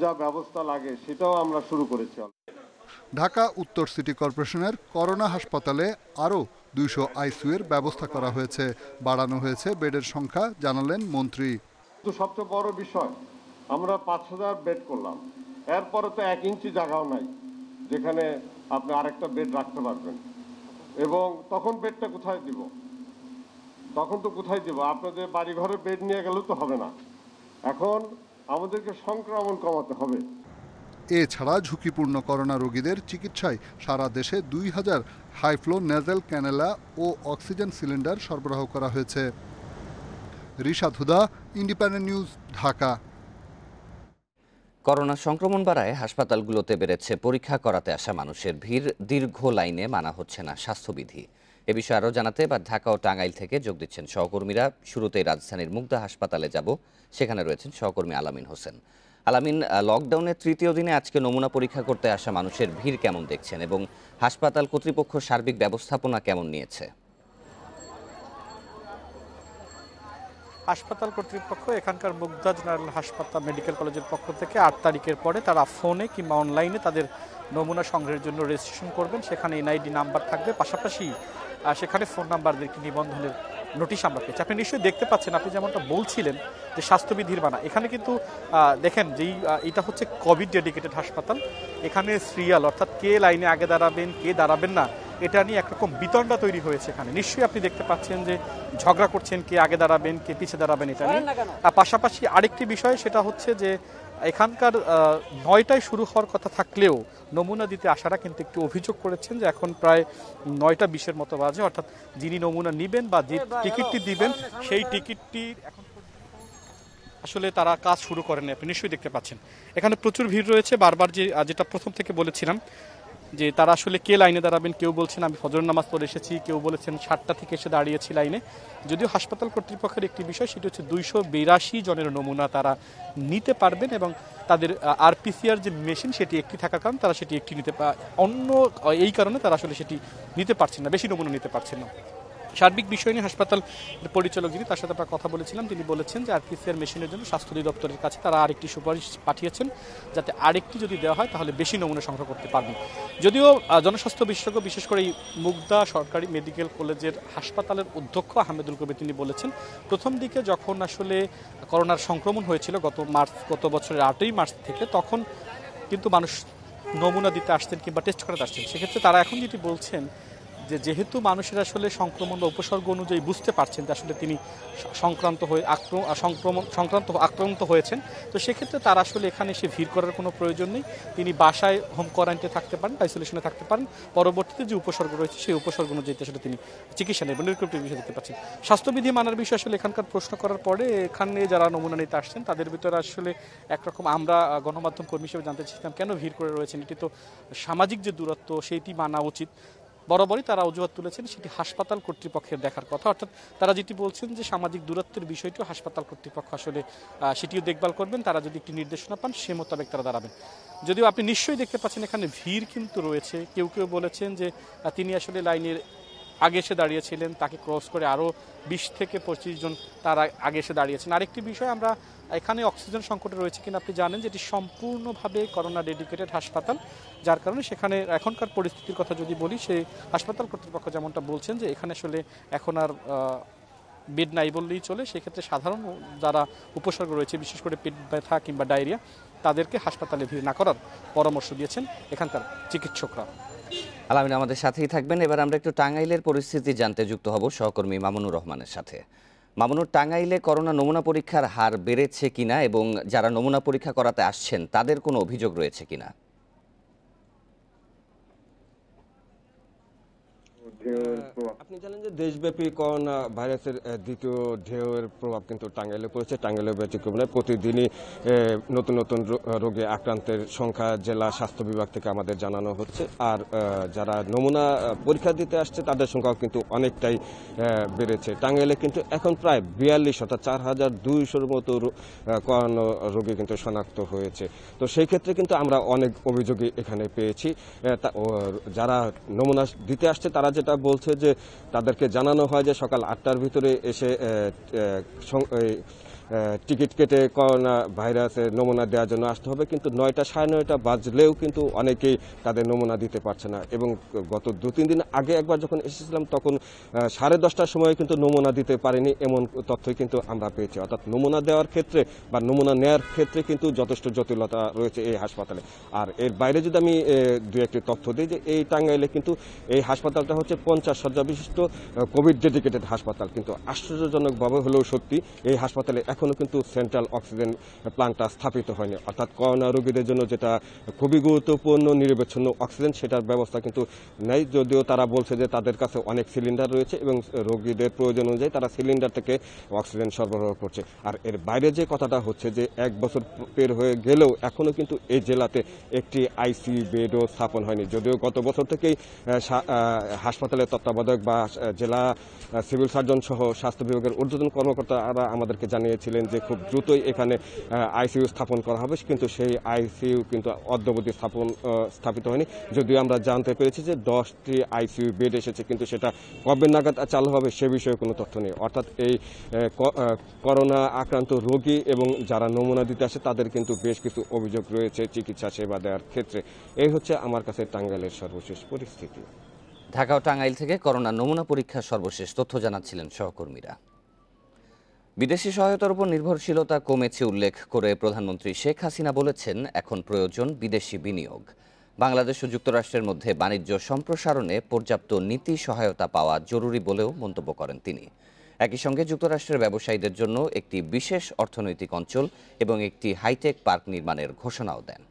যা ব্যবস্থা লাগে সেটাও আমরা শুরু করেছি। ঢাকা উত্তর সিটি কর্পোরেশনের করোনা হাসপাতালে আরও 200 আইসিইউর ব্যবস্থা করা হয়েছে, বাড়ানো হয়েছে বেডের সংখ্যা, জানালেন মন্ত্রী। সবচেয়ে বড় বিষয়, আমরা 5000 বেড করলাম, এরপরে তো 1 ইঞ্চি জায়গাও নাই যেখানে আপনি আরেকটা বেড রাখতে পারবেন, এবং তখন বেডটা কোথায় দিব? তখন তো কোথায় দিব? আপনাদের বাড়ি ঘরে বেড নিয়ে গেলেও তো হবে না। এখন আমাদেরকে সংক্রমণ কমাতে হবে। এছাড়া ঝুঁকিপূর্ণ করোনা রোগীদের চিকিৎসায় সারা দেশে 2000 হাইফ্লো নেজাল ক্যানেলা ও অক্সিজেন সিলিন্ডার সরবরাহ করা হয়েছে। রিশাদ হুদা, ইন্ডিপেন্ডেন্ট নিউজ, ঢাকা। করোনা সংক্রমণ বাড়ায় হাসপাতালগুলোতে বেড়েছে পরীক্ষা করাতে আসা মানুষের ভিড়। দীর্ঘ লাইনে মানা হচ্ছে না স্বাস্থ্যবিধি। এ বিষয়ে আরও জানাতে এবার ঢাকা ও টাঙ্গাইল থেকে যোগ দিচ্ছেন সহকর্মীরা। শুরুতেই রাজধানীর মুগদা হাসপাতালে যাব, সেখানে রয়েছেন সহকর্মী আলামিন হোসেন। আলামিন, লকডাউনের 3য় দিনে আজকে নমুনা পরীক্ষা করতে আসা মানুষের ভিড় কেমন দেখছেন, এবং হাসপাতাল কর্তৃপক্ষ সার্বিক ব্যবস্থাপনা কেমন নিয়েছে? হাসপাতাল কর্তৃপক্ষ এখানকার মুগদা জেনারেল হাসপাতাল মেডিকেল কলেজের পক্ষ থেকে 8 তারিখের পরে তারা ফোনে কিংবা অনলাইনে তাদের নমুনা সংগ্রহের জন্য রেজিস্ট্রেশন করবেন। সেখানে এনআইডি নাম্বার থাকবে, পাশাপাশি সেখানে ফোন নাম্বারদেরকে নিবন্ধনের নোটিশ আমরা পেয়েছি। আপনি নিশ্চয়ই দেখতে পাচ্ছেন, আপনি যেমনটা বলছিলেন যে স্বাস্থ্যবিধির মানা, এখানে কিন্তু দেখেন যেই এটা হচ্ছে কোভিড ডেডিকেটেড হাসপাতাল। এখানে সিরিয়াল, অর্থাৎ কে লাইনে আগে দাঁড়াবেন কে দাঁড়াবেন না, এটা নিয়ে একরকম বিতণ্ডা তৈরি হয়েছে এখানে। নিশ্চয়ই আপনি দেখতে পাচ্ছেন যে ঝগড়া করছেন কে আগে দাঁড়াবেন কে পিছিয়ে দাঁড়াবেন এটা নিয়ে। পাশাপাশি আরেকটি বিষয়, সেটা হচ্ছে যে এখানকার 9টায় শুরু হওয়ার কথা থাকলেও নমুনা দিতে আসারা কিন্তু একটু অভিযোগ করেছেন যে এখন প্রায় 9টা 20-এর মতো বাজে, অর্থাৎ যিনি নমুনা নেবেন বা যে টিকিটটি দিবেন সেই টিকিটটি এখন আসলে তারা কাজ শুরু করেন, আপনি নিশ্চয়ই দেখতে পাচ্ছেন এখানে প্রচুর ভিড় রয়েছে। বারবার যেটা প্রথম থেকে বলেছিলাম যে তারা আসলে কে লাইনে দাঁড়াবেন, কেউ বলছেন আমি ফজর নামাজ পড়ে এসেছি, কেউ বলেছেন 7টা থেকে এসে দাঁড়িয়েছি লাইনে। যদিও হাসপাতাল কর্তৃপক্ষের একটি বিষয়, সেটি হচ্ছে 282 জনের নমুনা তারা নিতে পারবেন এবং তাদের আরপিসিআর যে মেশিন সেটি একটি থাকার কারণে তারা সেটি একটি নিতে অন্য এই কারণে তারা আসলে সেটি নিতে পারছেন না, বেশি নমুনা নিতে পারছেন না। সার্বিক বিষয় নিয়ে হাসপাতাল পরিচালক যিনি, তার সাথে আমরা কথা বলেছিলাম, তিনি বলেছেন যে আরপিসিআর মেশিনের জন্য স্বাস্থ্য অধিদপ্তরের কাছে তারা আরেকটি সুপারিশ পাঠিয়েছেন, যাতে আরেকটি যদি দেওয়া হয় তাহলে বেশি নমুনা সংগ্রহ করতে পারবেন। যদিও জনস্বাস্থ্য বিশেষজ্ঞ, বিশেষ করে এই মুগদা সরকারি মেডিকেল কলেজের হাসপাতালের অধ্যক্ষ আহমেদুল কবির, তিনি বলেছেন প্রথম দিকে যখন আসলে করোনার সংক্রমণ হয়েছিল গত বছরের 8ই মার্চ থেকে, তখন কিন্তু মানুষ নমুনা দিতে আসতেন কিংবা টেস্ট করাতে আসতেন। সেক্ষেত্রে তারা এখন যেটি বলছেন যে যেহেতু মানুষের আসলে সংক্রমণ বা উপসর্গ অনুযায়ী বুঝতে পারছেন যে আসলে তিনি আক্রান্ত হয়েছেন, তো সেক্ষেত্রে তারা আসলে এখানে এসে ভিড় করার কোনো প্রয়োজন নেই। তিনি বাসায় হোম কোয়ারেন্টাইনে থাকতে পারেন, আইসোলেশনে থাকতে পারেন। পরবর্তীতে যে উপসর্গ রয়েছে সেই উপসর্গ অনুযায়ী আসলে তিনি চিকিৎসা নেবেন, এরকম বিষয় দেখতে পাচ্ছেন। স্বাস্থ্যবিধি মানার বিষয় আসলে এখানকার প্রশ্ন করার পরে এখানে যারা নমুনা নিতে আসছেন তাদের ভিতরে আসলে একরকম আমরা গণমাধ্যম কর্মী হিসেবে জানতে চেয়েছিলাম কেন ভিড় করে রয়েছেন, এটি তো সামাজিক যে দূরত্ব সেইটি মানা উচিত। বরাবরই তারা অজুহাত তুলেছেন সেটি হাসপাতাল কর্তৃপক্ষের দেখার কথা, অর্থাৎ তারা যেটি বলছেন যে সামাজিক দূরত্বের বিষয়টিও হাসপাতাল কর্তৃপক্ষ আসলে সেটিও দেখভাল করবেন, তারা যদি একটি নির্দেশনা পান সে মোতাবেক তারা দাঁড়াবেন। যদিও আপনি নিশ্চয়ই দেখতে পাচ্ছেন এখানে ভিড় কিন্তু রয়েছে। কেউ কেউ বলেছেন যে তিনি আসলে লাইনের আগে এসে দাঁড়িয়েছিলেন, তাকে ক্রস করে আরও 20 থেকে 25 জন তারা আগে এসে দাঁড়িয়েছেন। আরেকটি বিষয়, আমরা এখানে অক্সিজেন সংকটে রয়েছে কিনা আপনি জানেন যে এটি সম্পূর্ণভাবে করোনা ডেডিকেটেড হাসপাতাল, যার কারণে সেখানে এখনকার পরিস্থিতির কথা যদি বলি, সেই হাসপাতাল কর্তৃপক্ষ যেমনটা বলছেন যে এখানে আসলে এখন আর বেড নাই বললেই চলে। সেক্ষেত্রে সাধারণ যারা উপসর্গ রয়েছে, বিশেষ করে পেট ব্যথা কিংবা ডায়রিয়া, তাদেরকে হাসপাতালে ভিড় না করার পরামর্শ দিয়েছেন এখানকার চিকিৎসকরা। আলামিন আমাদের সাথেই থাকবেন। এবার আমরা একটু টাঙ্গাইলের পরিস্থিতি জানতে যুক্ত হব সহকর্মী মামুনুর রহমানের সাথে। মামুনুর, টাঙ্গাইলে করোনা নমুনা পরীক্ষার হার বেড়েছে কিনা এবং যারা নমুনা পরীক্ষা করাতে আসছেন তাদের কোনো অভিযোগ রয়েছে কিনা? আপনি জানেন যে দেশব্যাপী করোনা ভাইরাসের দ্বিতীয় ঢেউয়ের প্রভাব কিন্তু টাঙ্গাইলে পড়েছে। টাঙ্গাইলের ব্যতিক্রম নয়, প্রতিদিনই নতুন নতুন রোগে আক্রান্তের সংখ্যা জেলা স্বাস্থ্য বিভাগ থেকে আমাদের জানানো হচ্ছে। আর যারা নমুনা পরীক্ষা দিতে আসছে তাদের সংখ্যাও কিন্তু অনেকটাই বেড়েছে। টাঙ্গাইলে কিন্তু এখন প্রায় 42 অর্থাৎ 4200-র মতো করোনা রোগী কিন্তু শনাক্ত হয়েছে। তো সেই ক্ষেত্রে কিন্তু আমরা অনেক অভিযোগই এখানে পেয়েছি। যারা নমুনা দিতে আসছে তারা যেটা বলছে যে তাদেরকে জানানো হয় যে সকাল 8টার ভিতরে এসে টিকিট কেটে করোনা ভাইরাসের নমুনা দেওয়ার জন্য আসতে হবে, কিন্তু 9টা 9:30 বাজলেও কিন্তু অনেকেই তাদের নমুনা দিতে পারছে না। এবং গত 2-3 দিন আগে একবার যখন এসেছিলাম তখন 10:30টার সময় কিন্তু নমুনা দিতে পারেনি, এমন তথ্যই কিন্তু আমরা পেয়েছি। অর্থাৎ নমুনা দেওয়ার ক্ষেত্রে বা নমুনা নেওয়ার ক্ষেত্রে কিন্তু যথেষ্ট জটিলতা রয়েছে এই হাসপাতালে। আর এর বাইরে যদি আমি দু একটি তথ্য দিই, যে এই টাঙ্গাইলে কিন্তু এই হাসপাতালটা হচ্ছে 50 শয্যা বিশিষ্ট কোভিড ডেডিকেটেড হাসপাতাল, কিন্তু আশ্চর্যজনকভাবে হলেও সত্যি এই হাসপাতালে এখনো কিন্তু সেন্ট্রাল অক্সিজেন প্ল্যান্টটা স্থাপিত হয়নি। অর্থাৎ করোনা রোগীদের জন্য যেটা খুবই গুরুত্বপূর্ণ নিরবচ্ছিন্ন অক্সিজেন, সেটার ব্যবস্থা কিন্তু নেই। যদিও তারা বলছে যে তাদের কাছে অনেক সিলিন্ডার রয়েছে এবং রোগীদের প্রয়োজন অনুযায়ী তারা সিলিন্ডার থেকে অক্সিজেন সরবরাহ করছে। আর এর বাইরে যে কথাটা হচ্ছে যে 1 বছর পের হয়ে গেলেও এখনো কিন্তু এই জেলাতে একটি আইসিইউ বেডও স্থাপন হয়নি। যদিও গত বছর থেকেই হাসপাতালের তত্ত্বাবধায়ক বা জেলা সিভিল সার্জন সহ স্বাস্থ্য বিভাগের ঊর্ধ্বতন কর্মকর্তারা আমাদেরকে জানিয়েছিলেন যে খুব দ্রুতই এখানে আইসিইউ স্থাপন করা হবে, কিন্তু সেই আইসিইউ কিন্তু অদ্যাবধি স্থাপিত হয়নি। যদিও আমরা জানতে পেরেছি যে 10টি আইসিইউ বেড এসেছে, কিন্তু সেটা কবে নাগাদ চালু হবে সে বিষয়ে কোনো তথ্য নেই। অর্থাৎ এই করোনা আক্রান্ত রোগী এবং যারা নমুনা দিতে আসে তাদের কিন্তু বেশ কিছু অভিযোগ রয়েছে চিকিৎসা সেবা দেওয়ার ক্ষেত্রে। এই হচ্ছে আমার কাছে টাঙ্গাইলের সর্বশেষ পরিস্থিতি। ঢাকা ও টাঙ্গাইল থেকে করোনা নমুনা পরীক্ষার সর্বশেষ তথ্য জানাচ্ছিলেন সহকর্মীরা। বিদেশি সহায়তার উপর নির্ভরশীলতা কমেছে উল্লেখ করে প্রধানমন্ত্রী শেখ হাসিনা বলেছেন, এখন প্রয়োজন বিদেশি বিনিয়োগ। বাংলাদেশ ও যুক্তরাষ্ট্রের মধ্যে বাণিজ্য সম্প্রসারণে পর্যাপ্ত নীতি সহায়তা পাওয়া জরুরি বলেও মন্তব্য করেন তিনি। একই সঙ্গে যুক্তরাষ্ট্রের ব্যবসায়ীদের জন্য একটি বিশেষ অর্থনৈতিক অঞ্চল এবং একটি হাইটেক পার্ক নির্মাণের ঘোষণাও দেন।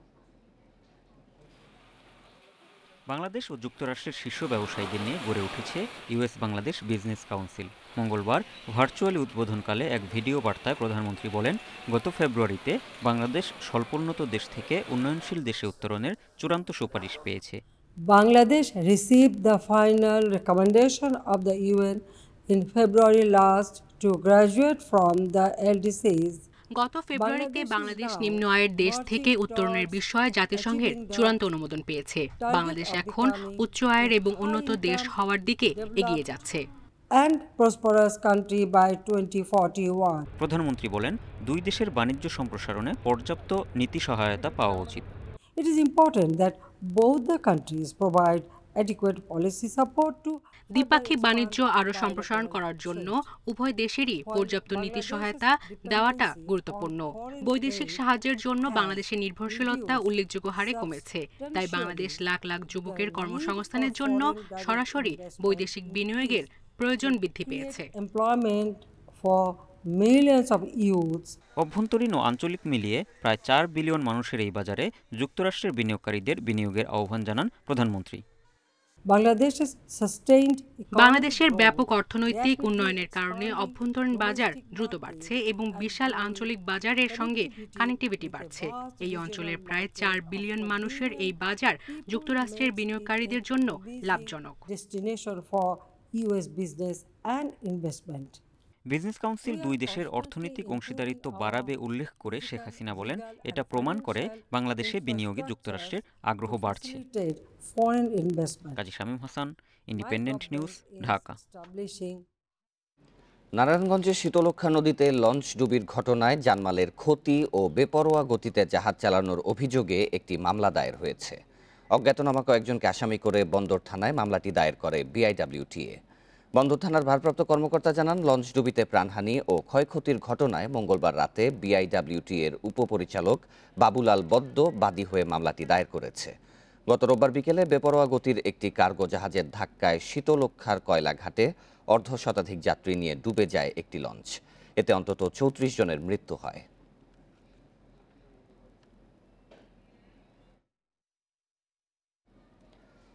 বাংলাদেশ ও যুক্তরাষ্ট্রের শীর্ষ ব্যবসায়ীদের নিয়ে গড়ে উঠেছে ইউএস বাংলাদেশ বিজনেস কাউন্সিল। মঙ্গলবার ভার্চুয়ালি উদ্বোধনকালে এক ভিডিও বার্তায় প্রধানমন্ত্রী বলেন, গত ফেব্রুয়ারিতে বাংলাদেশ স্বল্পোন্নত দেশ থেকে উন্নয়নশীল দেশে উত্তরণের চূড়ান্ত সুপারিশ পেয়েছে। Bangladesh received the final recommendation of the UN in February last to graduate from the LDCs. গত ফেব্রুয়ারিতে বাংলাদেশ নিম্ন আয়ের দেশ থেকে উত্তরণের বিষয়ে জাতিসংঘের চূড়ান্ত অনুমোদন পেয়েছে। বাংলাদেশ এখন উচ্চ আয়ের এবং উন্নত দেশ হওয়ার দিকে এগিয়ে যাচ্ছে। And prosperous country by 2041. প্রধানমন্ত্রী বলেন, দুই দেশের বাণিজ্য সম্প্রসারণে পর্যাপ্ত নীতি সহায়তা পাওয়া উচিত। It is important that both the countries provide adequate policy support to দ্বিপাক্ষিক বাণিজ্য আরও সম্প্রসারণ করার জন্য উভয় দেশেরই পর্যাপ্ত নীতি সহায়তা দেওয়াটা গুরুত্বপূর্ণ। বৈদেশিক সাহায্যের জন্য বাংলাদেশের নির্ভরশীলতা উল্লেখযোগ্য হারে কমেছে। তাই বাংলাদেশ লাখ লাখ যুবকের কর্মসংস্থানের জন্য সরাসরি বৈদেশিক বিনিয়োগের প্রয়োজন বৃদ্ধি পেয়েছে। অভ্যন্তরীণ ও আঞ্চলিক মিলিয়ে প্রায় 4 বিলিয়ন মানুষের এই বাজারে যুক্তরাষ্ট্রের বিনিয়োগকারীদের বিনিয়োগের আহ্বান জানান প্রধানমন্ত্রী। বাংলাদেশের ব্যাপক অর্থনৈতিক উন্নয়নের কারণে অভ্যন্তরীণ বাজার দ্রুত বাড়ছে এবং বিশাল আঞ্চলিক বাজারের সঙ্গে কানেক্টিভিটি বাড়ছে। এই অঞ্চলের প্রায় 4 বিলিয়ন মানুষের এই বাজার যুক্তরাষ্ট্রের বিনিয়োগকারীদের জন্য লাভজনক। বিজনেস কাউন্সিল দুই দেশের অর্থনৈতিক অংশীদারিত্ব বাড়াবে উল্লেখ করে শেখ হাসিনা বলেন, এটা প্রমাণ করে বাংলাদেশে বিনিয়োগে যুক্তরাষ্ট্রের আগ্রহ বাড়ছে। কাজী শামীম হাসান, ইন্ডিপেন্ডেন্ট নিউজ, ঢাকা। নারায়ণগঞ্জের শীতলক্ষ্যা নদীতে লঞ্চ ডুবির ঘটনায় জানমালের ক্ষতি ও বেপরোয়া গতিতে জাহাজ চালানোর অভিযোগে একটি মামলা দায়ের হয়েছে। অজ্ঞাতনামা কয়েকজনকে আসামি করে বন্দর থানায় মামলাটি দায়ের করে বিআইডব্লিউটিএ। বন্দর থানার ভারপ্রাপ্ত কর্মকর্তা জানান, লঞ্চ ডুবিতে প্রাণহানি ও ক্ষয়ক্ষতির ঘটনায় মঙ্গলবার রাতে বিআইডব্লিউটিএর উপপরিচালক বাবুলাল বদ্দ বাদী হয়ে মামলাটি দায়ের করেছে। গত রোববার বিকেলে বেপরোয়া গতির একটি কার্গো জাহাজের ধাক্কায় শীতলক্ষ্যার কয়লা ঘাটে অর্ধশতাধিক যাত্রী নিয়ে ডুবে যায় একটি লঞ্চ। এতে অন্তত 34 জনের মৃত্যু হয়।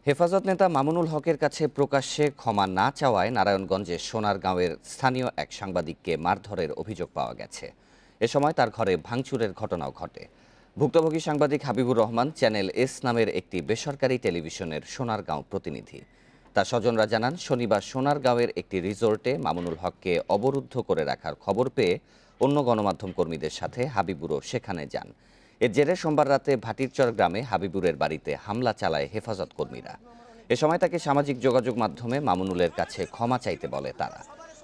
হেফাজত নেতা মামুনুল হকের কাছে প্রকাশ্যে ক্ষমা না চাওয়ায় নারায়ণগঞ্জের সোনারগাঁওয়ের স্থানীয় এক সাংবাদিককে মারধরের অভিযোগ পাওয়া গেছে। এ সময় তার ঘরে ভাঙচুরের ঘটনাও ঘটে। ভুক্তভোগী সাংবাদিক হাবিবুর রহমান চ্যানেল এস নামের একটি বেসরকারি টেলিভিশনের সোনারগাঁও প্রতিনিধি। তার স্বজনরা জানান, শনিবার সোনারগাঁওয়ের একটি রিসোর্টে মামুনুল হককে অবরুদ্ধ করে রাখার খবর পেয়ে অন্য গণমাধ্যম কর্মীদের সাথে হাবিবুরও সেখানে যান। এর জেরে সোমবার রাতে ভাটিরচর গ্রামে হাবিবুরের বাড়িতে হামলা চালায় হেফাজত কর্মীরা। এ সময় তাকে সামাজিক যোগাযোগ মাধ্যমে মামুনুলের কাছে ক্ষমা চাইতে বলে তারা।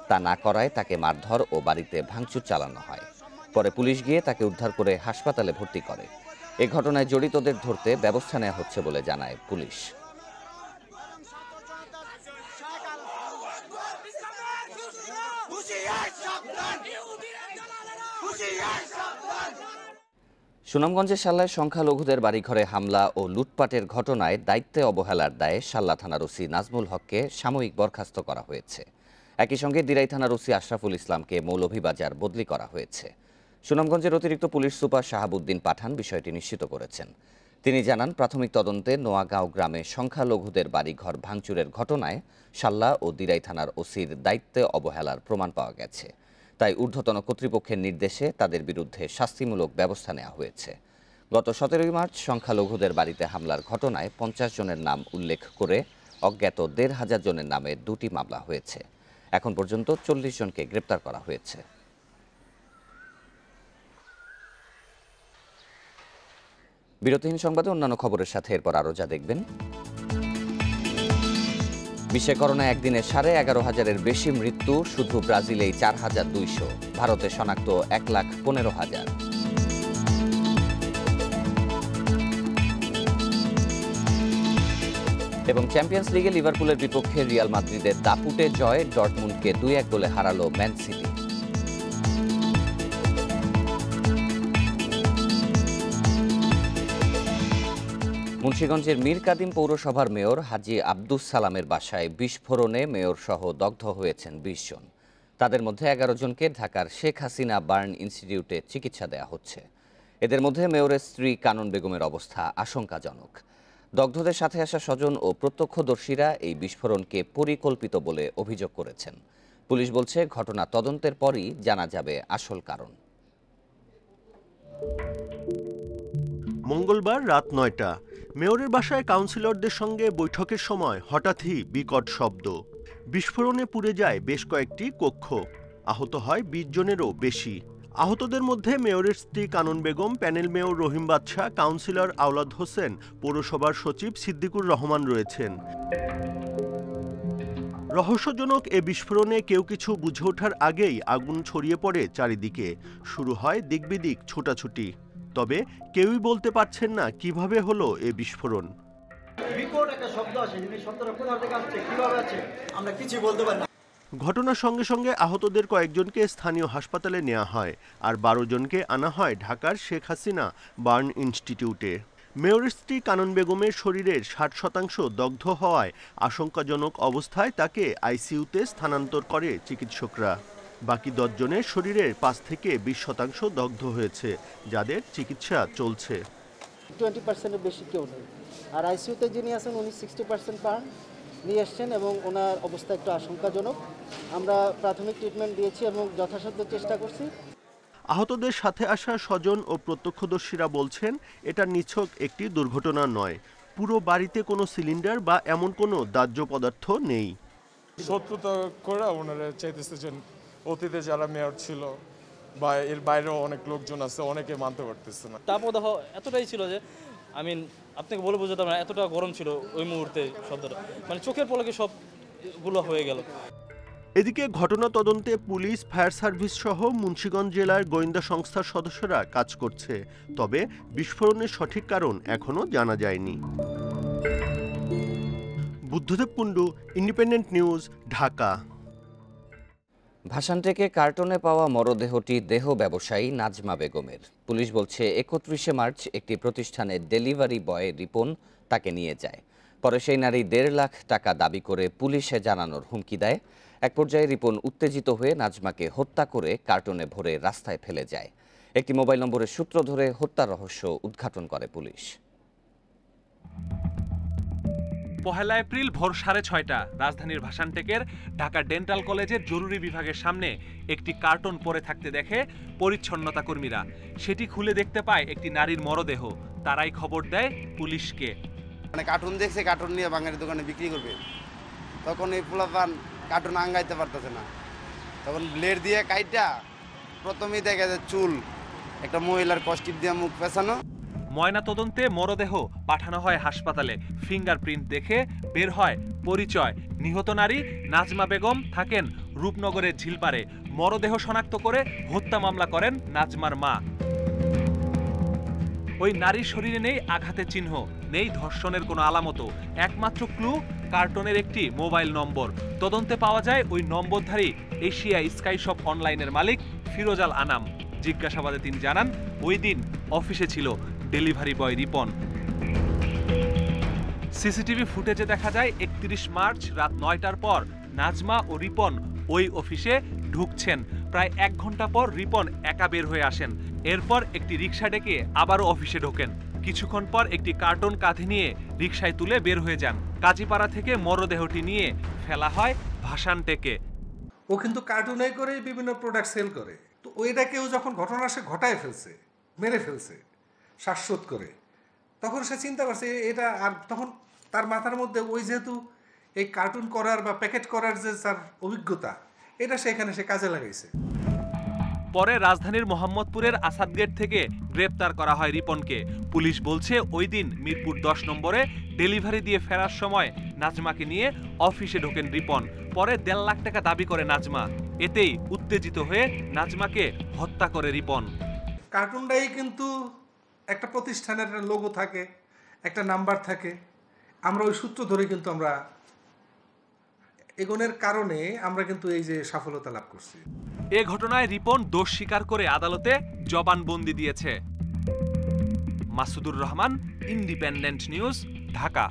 তা না করায় তাকে মারধর ও বাড়িতে ভাঙচুর চালানো হয়। পরে পুলিশ গিয়ে তাকে উদ্ধার করে হাসপাতালে ভর্তি করে। এ ঘটনায় জড়িতদের ধরতে ব্যবস্থা নেওয়া হচ্ছে বলে জানায় পুলিশ। সুনামগঞ্জের শাল্লায় সংখ্যালঘুদের বাড়িঘরে হামলা ও লুটপাটের ঘটনায় দায়িত্বে অবহেলার দায়ে শাল্লা থানার ওসি নাজমুল হককে সাময়িক বরখাস্ত করা হয়েছে। একই সঙ্গে দিরাই থানার ওসি আশরাফুল ইসলামকে মৌলভীবাজার বদলি করা হয়েছে। সুনামগঞ্জের অতিরিক্ত পুলিশ সুপার শাহাবুদ্দিন পাঠান বিষয়টি নিশ্চিত করেছেন। তিনি জানান, প্রাথমিক তদন্তে নোয়াগাঁও গ্রামে সংখ্যালঘুদের বাড়িঘর ভাঙচুরের ঘটনায় শাল্লা ও দিরাই থানার ওসির দায়িত্বে অবহেলার প্রমাণ পাওয়া গেছে। তাই ঊর্ধ্বতন কর্তৃপক্ষের নির্দেশে তাদের বিরুদ্ধে শাস্তিমূলক ব্যবস্থা নেওয়া হয়েছে। গত 17 মার্চ সংখ্যালঘুদের বাড়িতে হামলার ঘটনায় 50 জনের নাম উল্লেখ করে অজ্ঞাত 1,500 জনের নামে 2টি মামলা হয়েছে। এখন পর্যন্ত 40 জনকে গ্রেপ্তার করা হয়েছে। বিরতিহীন সংবাদে অন্যান্য খবরের সাথে এরপর আরও যা দেখবেন। বিশ্বে করোনা একদিনে 11,500-এর বেশি মৃত্যু, শুধু ব্রাজিলেই 4,200। ভারতে শনাক্ত 1,15,000। এবং চ্যাম্পিয়ন্স লিগে লিভারপুলের বিপক্ষে রিয়াল মাদ্রিদের দাপুটে জয়, ডর্টমুন্ডকে 2-1 গোলে হারালো ম্যান সিটি। মুন্সিগঞ্জের মীর কাদিম পৌরসভার মেয়র হাজী আব্দুস সালামের বাসায় বিস্ফোরণে মেয়র সহ দগ্ধ হয়েছেন 20 জন। তাদের মধ্যে 11 জনকে ঢাকার শেখ হাসিনা বার্ন ইনস্টিটিউটে চিকিৎসা দেওয়া হচ্ছে। এদের মধ্যে মেয়রের স্ত্রী কানন বেগমের অবস্থা আশঙ্কাজনক। দগ্ধদের সাথে আসা স্বজন ও প্রত্যক্ষদর্শীরা এই বিস্ফোরণকে পরিকল্পিত বলে অভিযোগ করেছেন। পুলিশ বলছে ঘটনা তদন্তের পরই জানা যাবে আসল কারণ। মঙ্গলবার রাত ৯টা মেয়রের বাসায় কাউন্সিলরদের সঙ্গে বৈঠকের সময় হঠাৎই বিকট শব্দ। বিস্ফোরণে পুড়ে যায় বেশ কয়েকটি কক্ষ। আহত হয় ২০ জনেরও বেশি। আহতদের মধ্যে মেয়রের স্ত্রী কানন বেগম, প্যানেল মেয়র রহিম বাদশা, কাউন্সিলর আওলাদ হোসেন, পৌরসভার সচিব সিদ্দিকুর রহমান রয়েছেন। রহস্যজনক এ বিস্ফোরণে কেউ কিছু বুঝে ওঠার আগেই আগুন ছড়িয়ে পড়ে চারিদিকে। শুরু হয় দিকবিদিক ছোটাছুটি। তবে কেউই বলতে পারছেন না কিভাবে হলো এ বিস্ফোরণ। ঘটনার সঙ্গে সঙ্গে আহতদের কয়েকজনকে স্থানীয় হাসপাতালে নেওয়া হয়, আর ১২ জনকে আনা হয় ঢাকার শেখ হাসিনা বার্ন ইনস্টিটিউটে। মেয়রের স্ত্রী কানন বেগমের শরীরের ৬০% দগ্ধ হওয়ায় আশঙ্কাজনক অবস্থায় তাকে আইসিইউতে স্থানান্তর করে চিকিৎসকরা। বাকি ১০ জনের শরীরের ৫ থেকে ২০% দগ্ধ হয়েছে, যাদের চিকিৎসা চলছে। 20%-এর বেশি কেউ নেই। আর আইসিইউতে যিনি আছেন উনি 60% পান নিয়ে এসছেন এবং ওনার অবস্থা একটু আশঙ্কাজনক। আমরা প্রাথমিক ট্রিটমেন্ট দিয়েছি এবং যথাসাধ্য চেষ্টা করছি। আহতদের সাথে আসা স্বজন ও প্রত্যক্ষদর্শীরা বলছেন এটা নিছক একটি দুর্ঘটনা নয়। পুরো বাড়িতে কোনো সিলিন্ডার বা এমন কোনো দাহ্য পদার্থ নেই। শত্রুতা করে ওনারা চাইতেছে যে অতীতে যারা মেয়র ছিল বা এর বাইরেও অনেক লোকজন আছে, অনেকে মানতে পারতেছে না। তাপদাহ এতটাই ছিল যে আপনাকে বলে বোঝাতে পারবো না, এতটা গরম ছিল ওই মুহূর্তে, শব্দটা মানে চোখের পলকে সবগুলো হয়ে গেল। এদিকে ঘটনা তদন্তে পুলিশ, ফায়ার সার্ভিস সহ মুন্সিগঞ্জ জেলার গোয়েন্দা সংস্থার সদস্যরা কাজ করছে। তবে বিস্ফোরণের সঠিক কারণ এখনো জানা যায়নি। Buddhadeb Kundu, independent news, Dhaka. ভাসান থেকে কার্টনে পাওয়া মরদেহটি দেহ ব্যবসায়ী নাজমা বেগমের। পুলিশ বলছে ৩১ মার্চ একটি প্রতিষ্ঠানের ডেলিভারি বয় রিপন তাকে নিয়ে যায়। পরে সেই নারী ১.৫ লাখ টাকা দাবি করে পুলিশে জানানোর হুমকি দেয়। এক পর্যায়ে রিপন উত্তেজিত হয়ে নাজমাকে হত্যা করে কার্টনে ভরে রাস্তায় ফেলে যায়। একটি মোবাইল নম্বরের সূত্র ধরে হত্যার রহস্য উদ্ঘাটন করে পুলিশ। ১ এপ্রিল ভোর ৬:৩০ রাজধানীর ভাসানটেকের ঢাকা ডেন্টাল কলেজের জরুরি বিভাগের সামনে একটি কার্টন পড়ে থাকতে দেখে পরিচ্ছন্নতা কর্মীরা। সেটি খুলে দেখতে পায় একটি নারীর মরদেহ। তারাই খবর দেয় পুলিশকে। মানে কার্টুন দেখছে, কার্টুন নিয়ে বাঙালির দোকানে বিক্রি করবে, তখন এই পোলাপান কার্টুন আঙ্গাইতে পারতেছে না, তখন ব্লেড দিয়ে কাইটা প্রথমেই দেখা যায় চুল, একটা মহিলার কস্টিপ দিয়ে মুখ পেছানো। ময়না তদন্তে মরদেহ পাঠানো হয় হাসপাতালে। ফিঙ্গারপ্রিন্ট দেখে বের হয় পরিচয়। নিহত নারী নাজমা বেগম থাকেন রূপনগরের ঝিলপাড়ে। মরদেহ শনাক্ত করে হত্যা মামলা করেন নাজমার মা। ওই নারীর শরীরে নেই আঘাতের চিহ্ন, নেই ধর্ষণের কোনো আলামতও। একমাত্র ক্লু কার্টনের একটি মোবাইল নম্বর। তদন্তে পাওয়া যায় ওই নম্বরধারী এশিয়া স্কাই শপ অনলাইনের মালিক ফিরোজাল আনাম। জিজ্ঞাসাবাদে তিনি জানান ওই দিন অফিসে ছিল ডেলিভারি বয় রিপন। সিসিটিভি ফুটেজে দেখা যায় ৩১ মার্চ রাত ৯টার পর নাজমা ও রিপন ওই অফিসে ঢুকছেন। প্রায় ১ ঘন্টা পর রিপন একা বের হয়ে আসেন। এরপর একটি রিকশা ডেকে আবারও অফিসে ঢোকেন। কিছুক্ষণ পর একটি কার্টন কাঁধে নিয়ে রিকশায় তুলে বের হয়ে যান। কাজীপাড়া থেকে মরদেহটি নিয়ে ফেলা হয় ভাসানটেকে। ও কিন্তু কার্টুনে করে বিভিন্ন প্রোডাক্ট সেল করে, তো ওইটা কেউ যখন ঘটনা সে ঘটায় ফেলছে, মেরে ফেলছে শ্বাসরোধ করে, তখন সে চিন্তা করছে এটা, আর তখন তার মাথার মধ্যে ওই যেহেতু এই কার্টুন করার বা প্যাকেট করার যে তার অভিজ্ঞতা, এটা সেখানে সে কাজে লাগাইছে। পরে রাজধানীর মোহাম্মদপুরের আসাদ গেট থেকে গ্রেপ্তার করা হয় রিপনকে। পুলিশ বলছে ওই দিন মিরপুর ১০ নম্বরে ডেলিভারি দিয়ে ফেরার সময় নাজমাকে নিয়ে অফিসে ঢোকেন রিপন। পরে ১.৫ লাখ টাকা দাবি করে নাজমা। এতেই উত্তেজিত হয়ে নাজমাকে হত্যা করে রিপন। কার্টুনটাই কিন্তু একটা প্রতিষ্ঠানের একটা লোগো থাকে, একটা নাম্বার থাকে। আমরা ওই সূত্র ধরে কিন্তু আমরা এগোনের কারণে আমরা কিন্তু এই যে সফলতা লাভ করছি। এ ঘটনায় রিপন দোষ স্বীকার করে আদালতে জবানবন্দি দিয়েছে। Masudur Rahman, independent news, Dhaka.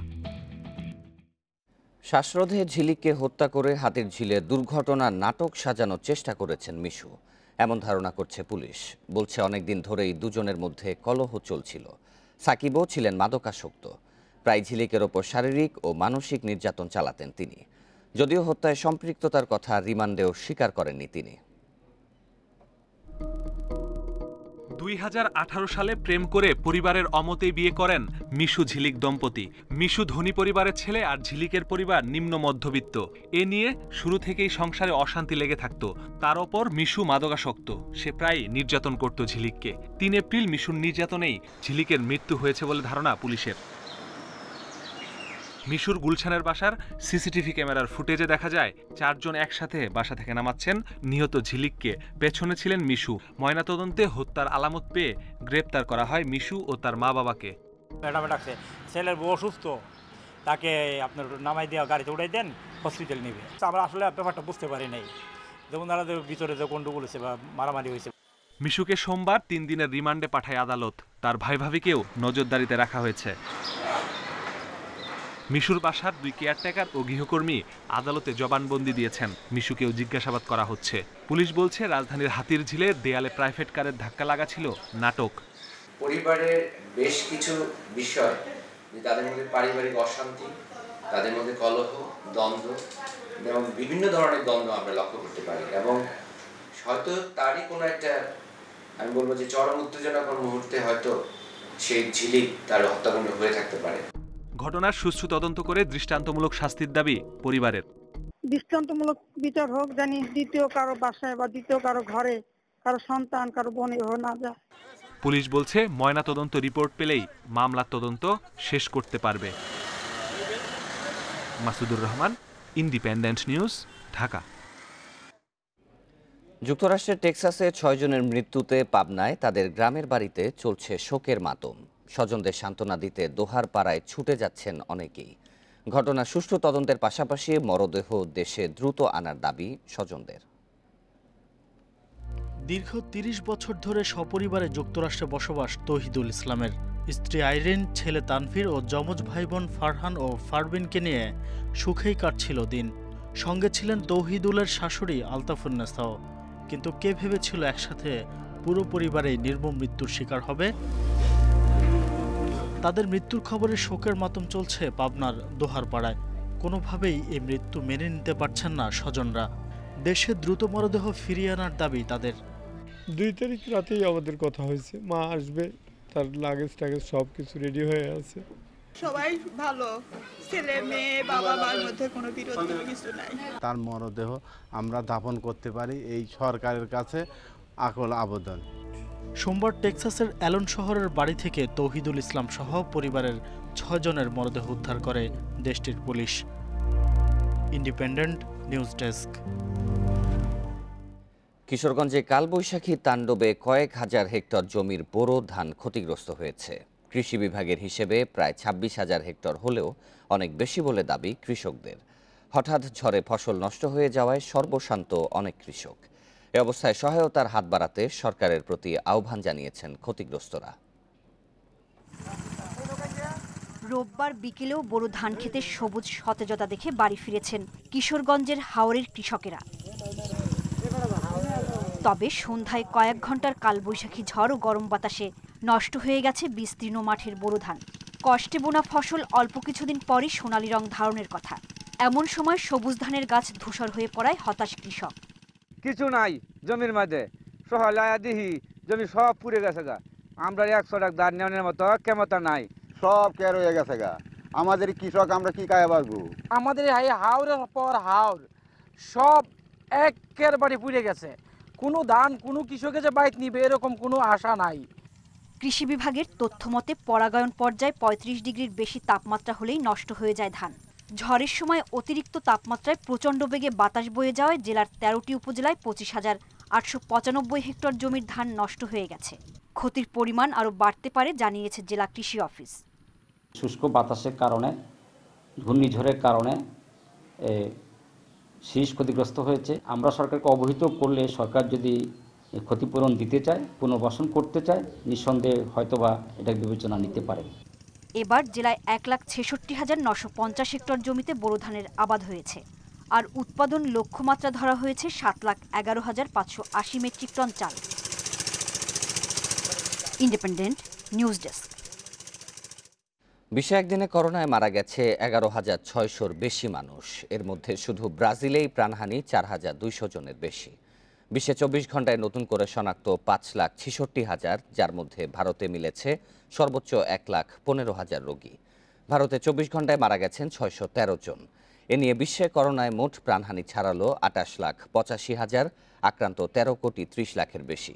শ্বাসরোধে ঝিলিককে হত্যা করে হাতির ঝিলে দুর্ঘটনার নাটক সাজানোর চেষ্টা করেছেন মিশু, এমন ধারণা করছে পুলিশ। বলছে অনেকদিন ধরেই দুজনের মধ্যে কলহ চলছিল। সাকিবও ছিলেন মাদকাসক্ত। প্রায় ঝিলিকের ওপর শারীরিক ও মানসিক নির্যাতন চালাতেন তিনি। যদিও হত্যায় সম্পৃক্ততার কথা রিমান্ডেও স্বীকার করেননি তিনি। 2018 সালে প্রেম করে পরিবারের অমতেই বিয়ে করেন মিশু ঝিলিক দম্পতি। মিশু ধনী পরিবারের ছেলে আর ঝিলিকের পরিবার নিম্ন মধ্যবিত্ত। এ নিয়ে শুরু থেকেই সংসারে অশান্তি লেগে থাকত। তার ওপর মিশু মাদকাসক্ত, সে প্রায় নির্যাতন করত ঝিলিককে। 3 এপ্রিল মিশুর নির্যাতনেই ঝিলিকের মৃত্যু হয়েছে বলে ধারণা পুলিশের। মিশুর গুলশানের বাসার সিসিটিভি ক্যামেরার ফুটেজে দেখা যায় 4 জন একসাথে বাসা থেকে নামাচ্ছেন নিহত ঝিলিককে। পেছনে ছিলেন মিশু। ময়নাতদন্তে হত্যার আলামত পেয়ে গ্রেপ্তার করা হয় মিশু ও তার মা বাবাকে। ম্যাডাম ডাকছে, ছেলের বউ অসুস্থ, তাকে আপনার নামাই দিয়ে গাড়িতে উঠাই দেন, হসপিটাল নেবে। আমরা আসলে ব্যাপারটা বুঝতে পারি নাই, যেমন তাদের ভিতরে যে গন্ডগোল হয়েছে বা মারামারি হয়েছে। মিশুকে সোমবার 3 দিনের রিমান্ডে পাঠায় আদালত। তার ভাই ভাবিকেও নজরদারিতে রাখা হয়েছে। মিশুর বাসার 2 কেয়ারটেকার ও গৃহকর্মী আদালতে জবানবন্দি দিয়েছেন। মিশুকেও জিজ্ঞাসাবাদ করা হচ্ছে। পুলিশ বলছে রাজধানীর হাতিরঝিলের দেয়ালে প্রাইভেট কারের ধাক্কা লাগা ছিল নাটক। পরিবারের বেশ কিছু বিষয়, তাদের মধ্যে পারিবারিক অশান্তি, তাদের মধ্যে কলহ, দ্বন্দ্ব এবং বিভিন্ন ধরনের দ্বন্দ্ব আমরা লক্ষ্য করতে পারি এবং হয়তো তারই কোনো একটা, আমি বলবো যে চরম উত্তেজনাকর মুহূর্তে হয়তো সেই ঝিলিক তার হত্যাকাণ্ড হয়ে থাকতে পারে। ঘটনার সুষ্ঠু তদন্ত করে দৃষ্টান্তমূলক শাস্তির দাবি পরিবারের। দৃষ্টান্তমূলক বিচার হোক, জানি দ্বিতীয় কারো বাসায় বা দ্বিতীয় কারো ঘরে কারো সন্তান কারো বোন না যায়। পুলিশ বলছে ময়নাতদন্ত রিপোর্ট পেলেই মামলার তদন্ত শেষ করতে পারবে। Masudur Rahman, independent news, Dhaka. যুক্তরাষ্ট্রের টেক্সাসে 6 জনের মৃত্যুতে পাবনায় তাদের গ্রামের বাড়িতে চলছে শোকের মাতম। স্বজনদের সান্ত্বনা দিতে দোহার পাড়ায় ছুটে যাচ্ছেন অনেকেই। ঘটনা সুষ্ঠু তদন্তের পাশাপাশি মরদেহ দেশে দ্রুত আনার দাবি স্বজনদের। দীর্ঘ 30 বছর ধরে সপরিবারে যুক্তরাষ্ট্রে বসবাস তৌহিদুল ইসলামের। স্ত্রী আইরিন, ছেলে তানভীর ও যমজ ভাইবোন ফারহান ও ফারবিনকে নিয়ে সুখেই কাটছিল দিন। সঙ্গে ছিলেন তৌহিদুলের শাশুড়ি আলতাফুন্নেসাও। কিন্তু কে ভেবেছিল একসাথে পুরো পরিবারেই নির্মম মৃত্যুর শিকার হবে? তাদের মৃত্যুর খবরে শোকের মাতম চলছে পাবনার দোহার পাড়ায়। কোনোভাবেই এই মৃত্যু মেনে নিতে পারছেন না স্বজনরা। দেশে দ্রুত মরদেহ ফিরিয়ে আনার দাবি তাদের। 2 তারিখ রাতেই আমাদের কথা হয়েছে, মা আসবে, তার লাগেজ টাগেজ সব কিছু রেডি হয়ে আছে। সবাই ভালো, ছেলে মেয়ে বাবা মার মধ্যে কোনো বিরোধ কিছু নাই। তার মরদেহ আমরা দাফন করতে পারি, এই সরকারের কাছে আকুল আবেদন। সোমবার টেক্সাসের অ্যালন শহরের বাড়ি থেকে তৌহিদুল ইসলাম সহ পরিবারের 6 জনের মরদেহ উদ্ধার করে দেশটির পুলিশ। Independent news desk. কিশোরগঞ্জে কালবৈশাখী তাণ্ডবে কয়েক হাজার হেক্টর জমির বোরো ধান ক্ষতিগ্রস্ত হয়েছে। কৃষি বিভাগের হিসেবে প্রায় 26,000 হেক্টর হলেও অনেক বেশি বলে দাবি কৃষকদের। হঠাৎ ঝড়ে ফসল নষ্ট হয়ে যাওয়ায় সর্বশান্ত অনেক কৃষক। এ অবস্থায় সহায়তার হাত বাড়াতে সরকারের প্রতি আহ্বান জানিয়েছেন ক্ষতিগ্রস্তরা। রোববার বিকেলেও বোরো ধান খেতে সবুজ সতেজতা দেখে বাড়ি ফিরেছেন কিশোরগঞ্জের হাওরের কৃষকেরা। তবে সন্ধ্যায় কয়েক ঘন্টার কালবৈশাখী ঝড় ও গরম বাতাসে নষ্ট হয়ে গেছে বিস্তীর্ণ মাঠের বোরো ধান। কষ্টে বোনা ফসল অল্প কিছুদিন পরই সোনালি রং ধারণের কথা। এমন সময় সবুজ ধানের গাছ ধূসর হয়ে পড়ায় হতাশ কৃষক। কিছু নাই জমির মধ্যে, সহলায়া দিহি জমি সব পুড়ে গেছে গা। আমরা 100 টাকা ধান নেওয়ার মতো ক্ষমতা নাই, সব কেয়ার হয়ে গেছে গা। আমাদের কৃষক আমরা কি কায়ে বাঁচবো? আমাদের হাওরের পর হাওর সব একের বাড়ি পুড়ে গেছে। কোনো ধান কোনো কৃষকে যে বাইত নিবে এরকম কোনো আশা নাই। কৃষি বিভাগের তথ্য মতে পরাগায়ন পর্যায়ে 35 ডিগ্রির বেশি তাপমাত্রা হলেই নষ্ট হয়ে যায় ধান। ঝড়ের সময় অতিরিক্ত তাপমাত্রায় প্রচণ্ড বেগে বাতাস বয়ে যাওয়ায় জেলার 13টি উপজেলায় 25,895 হেক্টর জমির ধান নষ্ট হয়ে গেছে। ক্ষতির পরিমাণ আরও বাড়তে পারে জানিয়েছে জেলা কৃষি অফিস। শুষ্ক বাতাসের কারণে, ঘূর্ণিঝড়ের কারণে শীষ ক্ষতিগ্রস্ত হয়েছে। আমরা সরকারকে অবহিত করলে সরকার যদি ক্ষতিপূরণ দিতে চায়, পুনর্বাসন করতে চায়, নিঃসন্দেহে হয়তোবা এটা বিবেচনা নিতে পারে। এবার জেলায় 1,66,950 হেক্টর জমিতে বোরো ধানের আবাদ হয়েছে। আর উৎপাদন লক্ষ্যমাত্রা ধরা হয়েছে 7,11,580 মেট্রিক টন চাল। Independent news desk. বিশ্বে একদিনে করোনায় মারা গেছে 11,600-র বেশি মানুষ। এর মধ্যে শুধু ব্রাজিলেই প্রাণহানি 4,200 জনের বেশি। বিশ্বে 24 ঘন্টায় নতুন করে শনাক্ত 5,66,000, যার মধ্যে ভারতে মিলেছে সর্বোচ্চ 1,15,000 রোগী। ভারতে 24 ঘন্টায় মারা গেছেন 613 জন। এ নিয়ে বিশ্বে করোনায় মোট প্রাণহানি ছাড়ালো 28,85,000, আক্রান্ত 13,30,00,000-এর বেশি।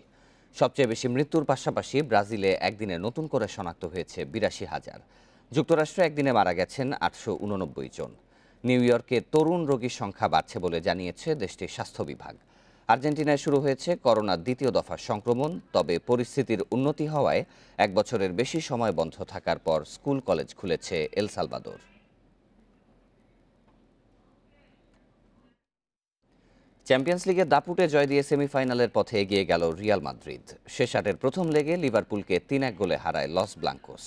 সবচেয়ে বেশি মৃত্যুর পাশাপাশি ব্রাজিলে একদিনে নতুন করে শনাক্ত হয়েছে 82,000। যুক্তরাষ্ট্রে একদিনে মারা গেছেন 889 জন। নিউ ইয়র্কে তরুণ রোগীর সংখ্যা বাড়ছে বলে জানিয়েছে দেশটির স্বাস্থ্য বিভাগ। আর্জেন্টিনায় শুরু হয়েছে করোনার দ্বিতীয় দফার সংক্রমণ, তবে পরিস্থিতির উন্নতি হওয়ায় 1 বছরের বেশি সময় বন্ধ থাকার পর স্কুল কলেজ খুলেছে এল সালভাদোর। চ্যাম্পিয়ন্স লিগে দাপুটে জয় দিয়ে সেমিফাইনালের পথে এগিয়ে গেল রিয়াল মাদ্রিদ। শেষ 8-এর প্রথম লেগে লিভারপুলকে 3-1 গোলে হারায় লস ব্লাঙ্কোস।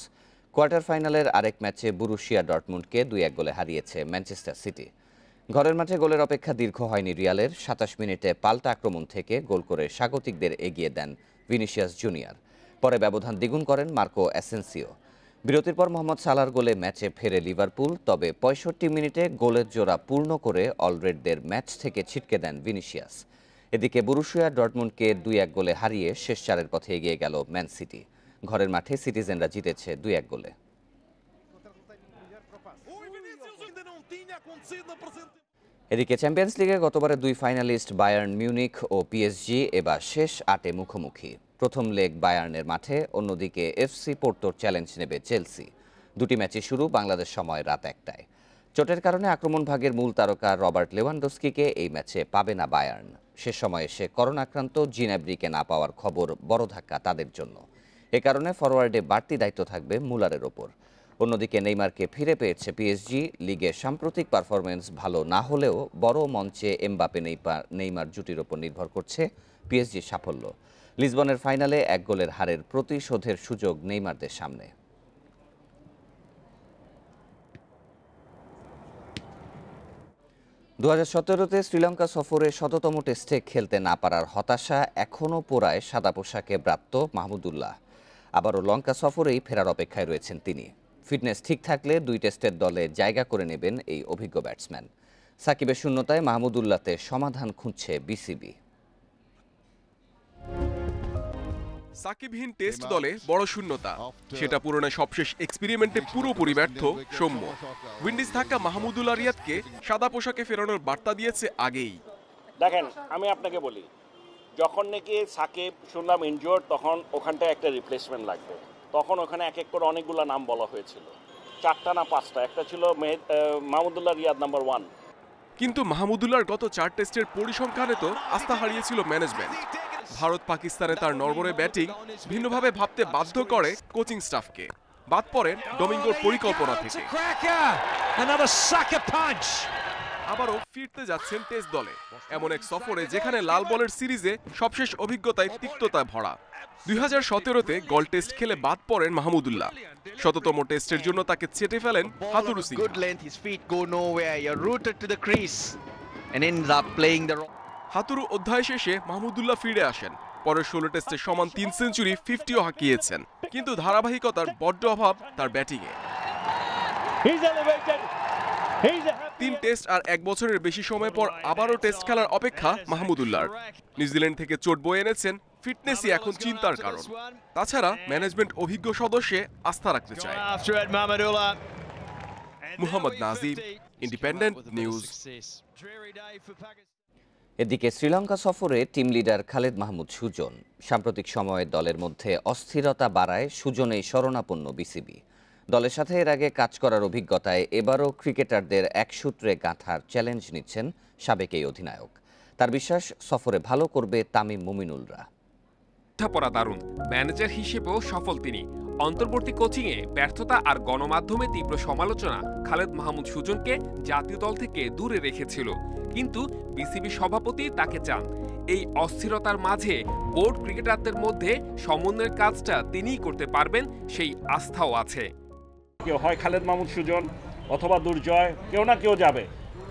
কোয়ার্টার ফাইনালের আরেক ম্যাচে বুরুশিয়া ডর্টমুন্ডকে 2-1 গোলে হারিয়েছে ম্যানচেস্টার সিটি। ঘরের মাঠে গোলের অপেক্ষা দীর্ঘ হয়নি রিয়ালের। 27 মিনিটে পাল্টা আক্রমণ থেকে গোল করে স্বাগতিকদের এগিয়ে দেন ভিনিসিয়াস জুনিয়র। পরে ব্যবধান দ্বিগুণ করেন মার্কো অ্যাসেন্সিও। বিরতির পর মোহাম্মদ সালার গোলে ম্যাচে ফেরে লিভারপুল, তবে 65 মিনিটে গোলের জোড়া পূর্ণ করে অলরেডদের ম্যাচ থেকে ছিটকে দেন ভিনিসিয়াস। এদিকে বুরুশিয়া ডর্টমুন্ডকে 2-1 গোলে হারিয়ে শেষ 4-এর পথে এগিয়ে গেল ম্যান সিটি। ঘরের মাঠে সিটিজেনরা জিতেছে 2-1 গোলে। এদিকে চ্যাম্পিয়ন্স লিগে গতবারে 2 ফাইনালিস্ট বায়ার্ন মিউনিখ ও পিএসজি এবার শেষ 8-এ মুখোমুখি। প্রথম লেগ বায়ার্নের মাঠে, অন্যদিকে এফসি পোর্টোর চ্যালেঞ্জ নেবে চেলসি। দুটি ম্যাচই শুরু বাংলাদেশ সময় রাত 1টায়। চোটের কারণে আক্রমণ ভাগের মূল তারকা রবার্ট লেভানডস্কিকে এই ম্যাচে পাবে না বায়ার্ন। শেষ সময়ে এসে করোনাক্রান্ত জিনাব্রিকে না পাওয়ার খবর বড় ধাক্কা তাদের জন্য। এ কারণে ফরওয়ার্ডে বাড়তি দায়িত্ব থাকবে মুলারের ওপর। অন্যদিকে নেইমারকে ফিরে পেয়েছে পিএসজি। লিগে সাম্প্রতিক পারফরমেন্স ভালো না হলেও বড় মঞ্চে এমবাপে নেইমার জুটির ওপর নির্ভর করছে পিএসজির সাফল্য। লিসবনের ফাইনালে 1 গোলের হারের প্রতিশোধের সুযোগ নেইমারদের সামনে। 2017-তে শ্রীলঙ্কা সফরে 100তম টেস্টে খেলতে না পারার হতাশা এখনও পোড়ায় সাদা পোশাকে ব্রাত্য মাহমুদুল্লাহ। আবারও লঙ্কা সফরেই ফেরার অপেক্ষায় রয়েছেন তিনি। ফিটনেস ঠিক থাকলে 2 টেস্টের দলে জায়গা করে নেবেন এই অভিজ্ঞ ব্যাটসম্যান। সাকিবের শূন্যতায় মাহমুদুল্লাহতে সমাধান খুঁজছে বিসিবি। সাকিবহীন টেস্ট দলে বড় শূন্যতা, সেটা পূরণে সবশেষ এক্সপেরিমেন্টে পুরোপুরি ব্যর্থ সৌম্য। উইন্ডিজ থাকা মাহমুদুল্লাহ রিয়াদকে সাদা পোশাকে ফেরানোর বার্তা দিয়েছে আগেই। দেখেন, আমি আপনাকে বলি, যখন নাকি সাকিব শুনলাম ইনজুয়ার্ড, তখন ওখানটায় একটা রিপ্লেসমেন্ট লাগবে। তখন ওখানে এক এক করে অনেকগুলো নাম বলা হয়েছিল, 4টা না 5টা। একটা ছিল মাহমুদুল্লাহ রিয়াদ নাম্বার 1। কিন্তু মাহমুদুল্লাহর গত 4 টেস্টের পরিসংখ্যানে তো আস্থা হারিয়েছিল ম্যানেজমেন্ট। ভারত পাকিস্তানে তার নড়বড়ে ব্যাটিং ভিন্নভাবে ভাবতে বাধ্য করে কোচিং স্টাফকে। বাদ পড়েন ডমিঙ্গোর পরিকল্পনা থেকে। আবারও ফিরতে যাচ্ছেন টেস্ট দলে, এমন এক সফরে যেখানে লাল বলের সিরিজে সবশেষ অভিজ্ঞতায় তিক্ততায় ভরা। 2017-তে গল টেস্ট খেলে বাদ পড়েন মাহমুদুল্লাহ। 100তম টেস্টের জন্য তাকে ছেটে ফেলেন হাতুরু সিং। হাতুরু অধ্যায় শেষে মাহমুদুল্লাহ ফিরে আসেন। পরের 16 টেস্টে সমান 3 সেঞ্চুরি 50ও হাঁকিয়েছেন, কিন্তু ধারাবাহিকতার বড্ড অভাব তার ব্যাটিংয়ে। 3 টেস্ট আর 1 বছরের বেশি সময় পর আবারও টেস্ট খেলার অপেক্ষা মাহমুদুল্লাহর। নিউজিল্যান্ড থেকে চোট বয়ে এনেছেন, ফিটনেসই এখন চিন্তার কারণ। তাছাড়া ম্যানেজমেন্ট অভিজ্ঞ সদস্যে আস্থা রাখতে চায়। Muhammad Nazim, independent news. এদিকে শ্রীলঙ্কা সফরে টিম লিডার খালেদ মাহমুদ সুজন। সাম্প্রতিক সময়ে দলের মধ্যে অস্থিরতা বাড়ায় সুজনেই শরণাপন্ন বিসিবি। দলের সাথে এর আগে কাজ করার অভিজ্ঞতায় এবারও ক্রিকেটারদের এক সূত্রে গাঁথার চ্যালেঞ্জ নিচ্ছেন সাবেক এই অধিনায়ক। তার বিশ্বাস সফরে ভালো করবে তামিম মুমিনুলরা। পড়া দারুণ, ম্যানেজার হিসেবেও সফল তিনি। অন্তর্বর্তী কোচিংয়ে ব্যর্থতা আর গণমাধ্যমে তীব্র সমালোচনা খালেদ মাহমুদ সুজনকে জাতীয় দল থেকে দূরে রেখেছিল, কিন্তু বিসিবি সভাপতি তাকে চান। এই অস্থিরতার মাঝে বোর্ড ক্রিকেটারদের মধ্যে সমন্বয়ের কাজটা তিনিই করতে পারবেন, সেই আস্থাও আছে। কেউ হয় খালেদ মাহমুদ সুজন অথবা দুর্জয়, কেউ না কেউ যাবে,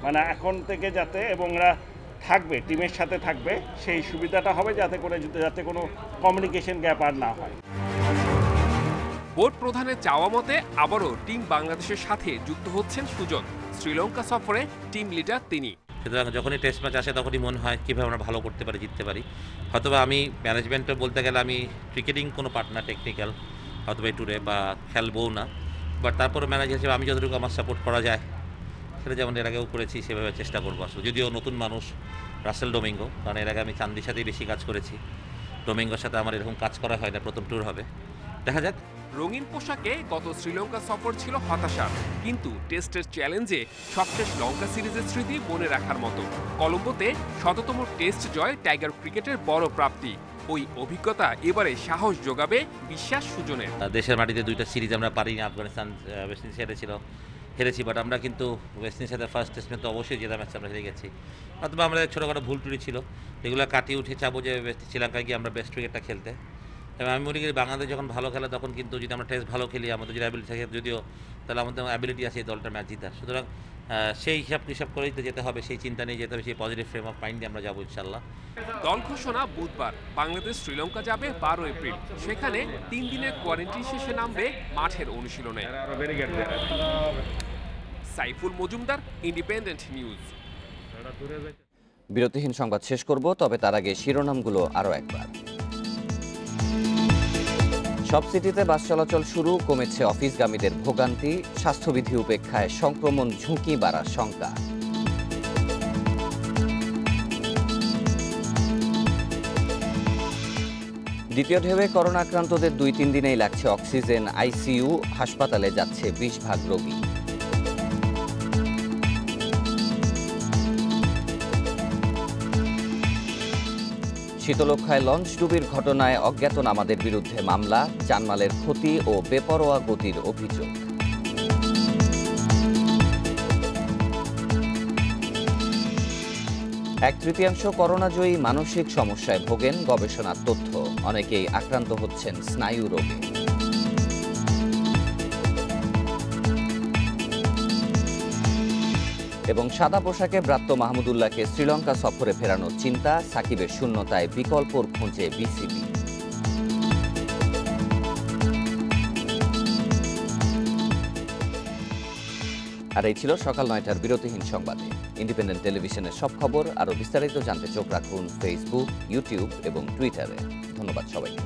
মানে এখন থেকে যাতে এবং এরা থাকবে, টিমের সাথে থাকবে, সেই সুবিধাটা হবে যাতে কোনো কমিউনিকেশন গ্যাপ আর না হয়। বোর্ড প্রধানের চাওয়া মতে আবারও টিম বাংলাদেশের সাথে যুক্ত হচ্ছেন সুজন। শ্রীলঙ্কা সফরে টিম লিডার তিনি। সুতরাং যখনই টেস্ট ম্যাচ আসে তখনই মনে হয় কীভাবে আমরা ভালো করতে পারি, জিততে পারি। হয়তোবা আমি ম্যানেজমেন্টে বলতে গেলে আমি ক্রিকেটিং কোনো পার্টনার টেকনিক্যাল হয়তোবা এই ট্যুরে বা খেলবও না, বাট তারপরে ম্যানেজার হিসেবে আমি যতটুকু আমার সাপোর্ট করা যায় সেটা যেমন এর আগেও করেছি সেভাবে চেষ্টা করবো আসলে। যদিও নতুন মানুষ রাসেল ডোমিঙ্গো, কারণ এর আগে আমি চান্দির সাথেই বেশি কাজ করেছি, ডোমিঙ্গোর সাথে আমার এরকম কাজ করা হয় না, প্রথম ট্যুর হবে, দেখা যাক। রঙিন পোশাকে গত শ্রীলঙ্কা সফর ছিল হতাশার, কিন্তু টেস্টের চ্যালেঞ্জে সবশেষ লঙ্কা সিরিজের স্মৃতি মনে রাখার মতো। কলম্বোতে ১৭তম টেস্ট জয় টাইগার ক্রিকেটের বড় প্রাপ্তি। ওই অভিজ্ঞতা এবারে সাহস যোগাবে বিশ্বাস সুজনের। দেশের মাটিতে 2টা সিরিজ আমরা পারিনি, আফগানিস্তান ওয়েস্ট ইন্ডিজ হেরেছি, বাট আমরা কিন্তু ওয়েস্ট ইন্ডিজের সাথে ফার্স্ট টেস্ট ম্যাচে অবশ্যই জেতা ম্যাচে আমরা হেরে গেছি। অথবা আমাদের ছোটোখাটো ভুল টুটি ছিল, এগুলো কাটিয়ে উঠে চাবো যে শ্রীলঙ্কায় গিয়ে আমরা বেস্ট ক্রিকেটটা খেলতে। এবং আমি মনে করি বাংলাদেশ যখন ভালো খেলে তখন কিন্তু যদি আমরা টেস্ট ভালো খেলি, আমাদের যদি অ্যাবিলিটি থাকে, যদিও তাহলে আমাদের অ্যাবিলিটি আছে এই দলটা ম্যাচ জিতার। সুতরাং সেই হিসাব করেই তো যেতে হবে, সেই চিন্তা নিয়ে যেতে হবে, সেই পজিটিভ ফ্রেম অফ মাইন্ড নিয়ে আমরা যাবো ইনশাল্লাহ। দল ঘোষণা বুধবার। বাংলাদেশ শ্রীলঙ্কা যাবে 12 এপ্রিল। সেখানে 3 দিনের কোয়ারেন্টাইন শেষে নামবে মাঠের অনুশীলনে। Saiful Majumdar, independent news. বিরতিহীন সংবাদ শেষ করব, তবে তার আগে শিরোনামগুলো আরও একবার। সব সিটিতে বাস চলাচল শুরু, কমেছে অফিসগামীদের ভোগান্তি, স্বাস্থ্যবিধি উপেক্ষায় সংক্রমণ ঝুঁকি বাড়ার শঙ্কা। দ্বিতীয় ঢেউয়ে করোনা আক্রান্তদের 2-3 দিনেই লাগছে অক্সিজেন, আইসিইউ, হাসপাতালে যাচ্ছে 20 ভাগ রোগী। শীতলক্ষ্যায় লঞ্চডুবির ঘটনায় অজ্ঞাতনামাদের বিরুদ্ধে মামলা, জানমালের ক্ষতি ও বেপরোয়া গতির অভিযোগ। 1/3 করোনাজয়ী মানসিক সমস্যায় ভোগেন, গবেষণার তথ্য। অনেকেই আক্রান্ত হচ্ছেন স্নায়ু রোগে। এবং সাদা পোশাকে ব্রাত্য মাহমুদুল্লাহকে শ্রীলঙ্কা সফরে ফেরানোর চিন্তা, সাকিবের শূন্যতায় বিকল্পর খোঁজে বিসিবি। আর এই ছিল সকাল 9টার বিরতিহীন সংবাদে। ইন্ডিপেন্ডেন্ট টেলিভিশনের সব খবর আরও বিস্তারিত জানতে চোখ রাখুন ফেসবুক, ইউটিউব এবং টুইটারে। ধন্যবাদ সবাইকে।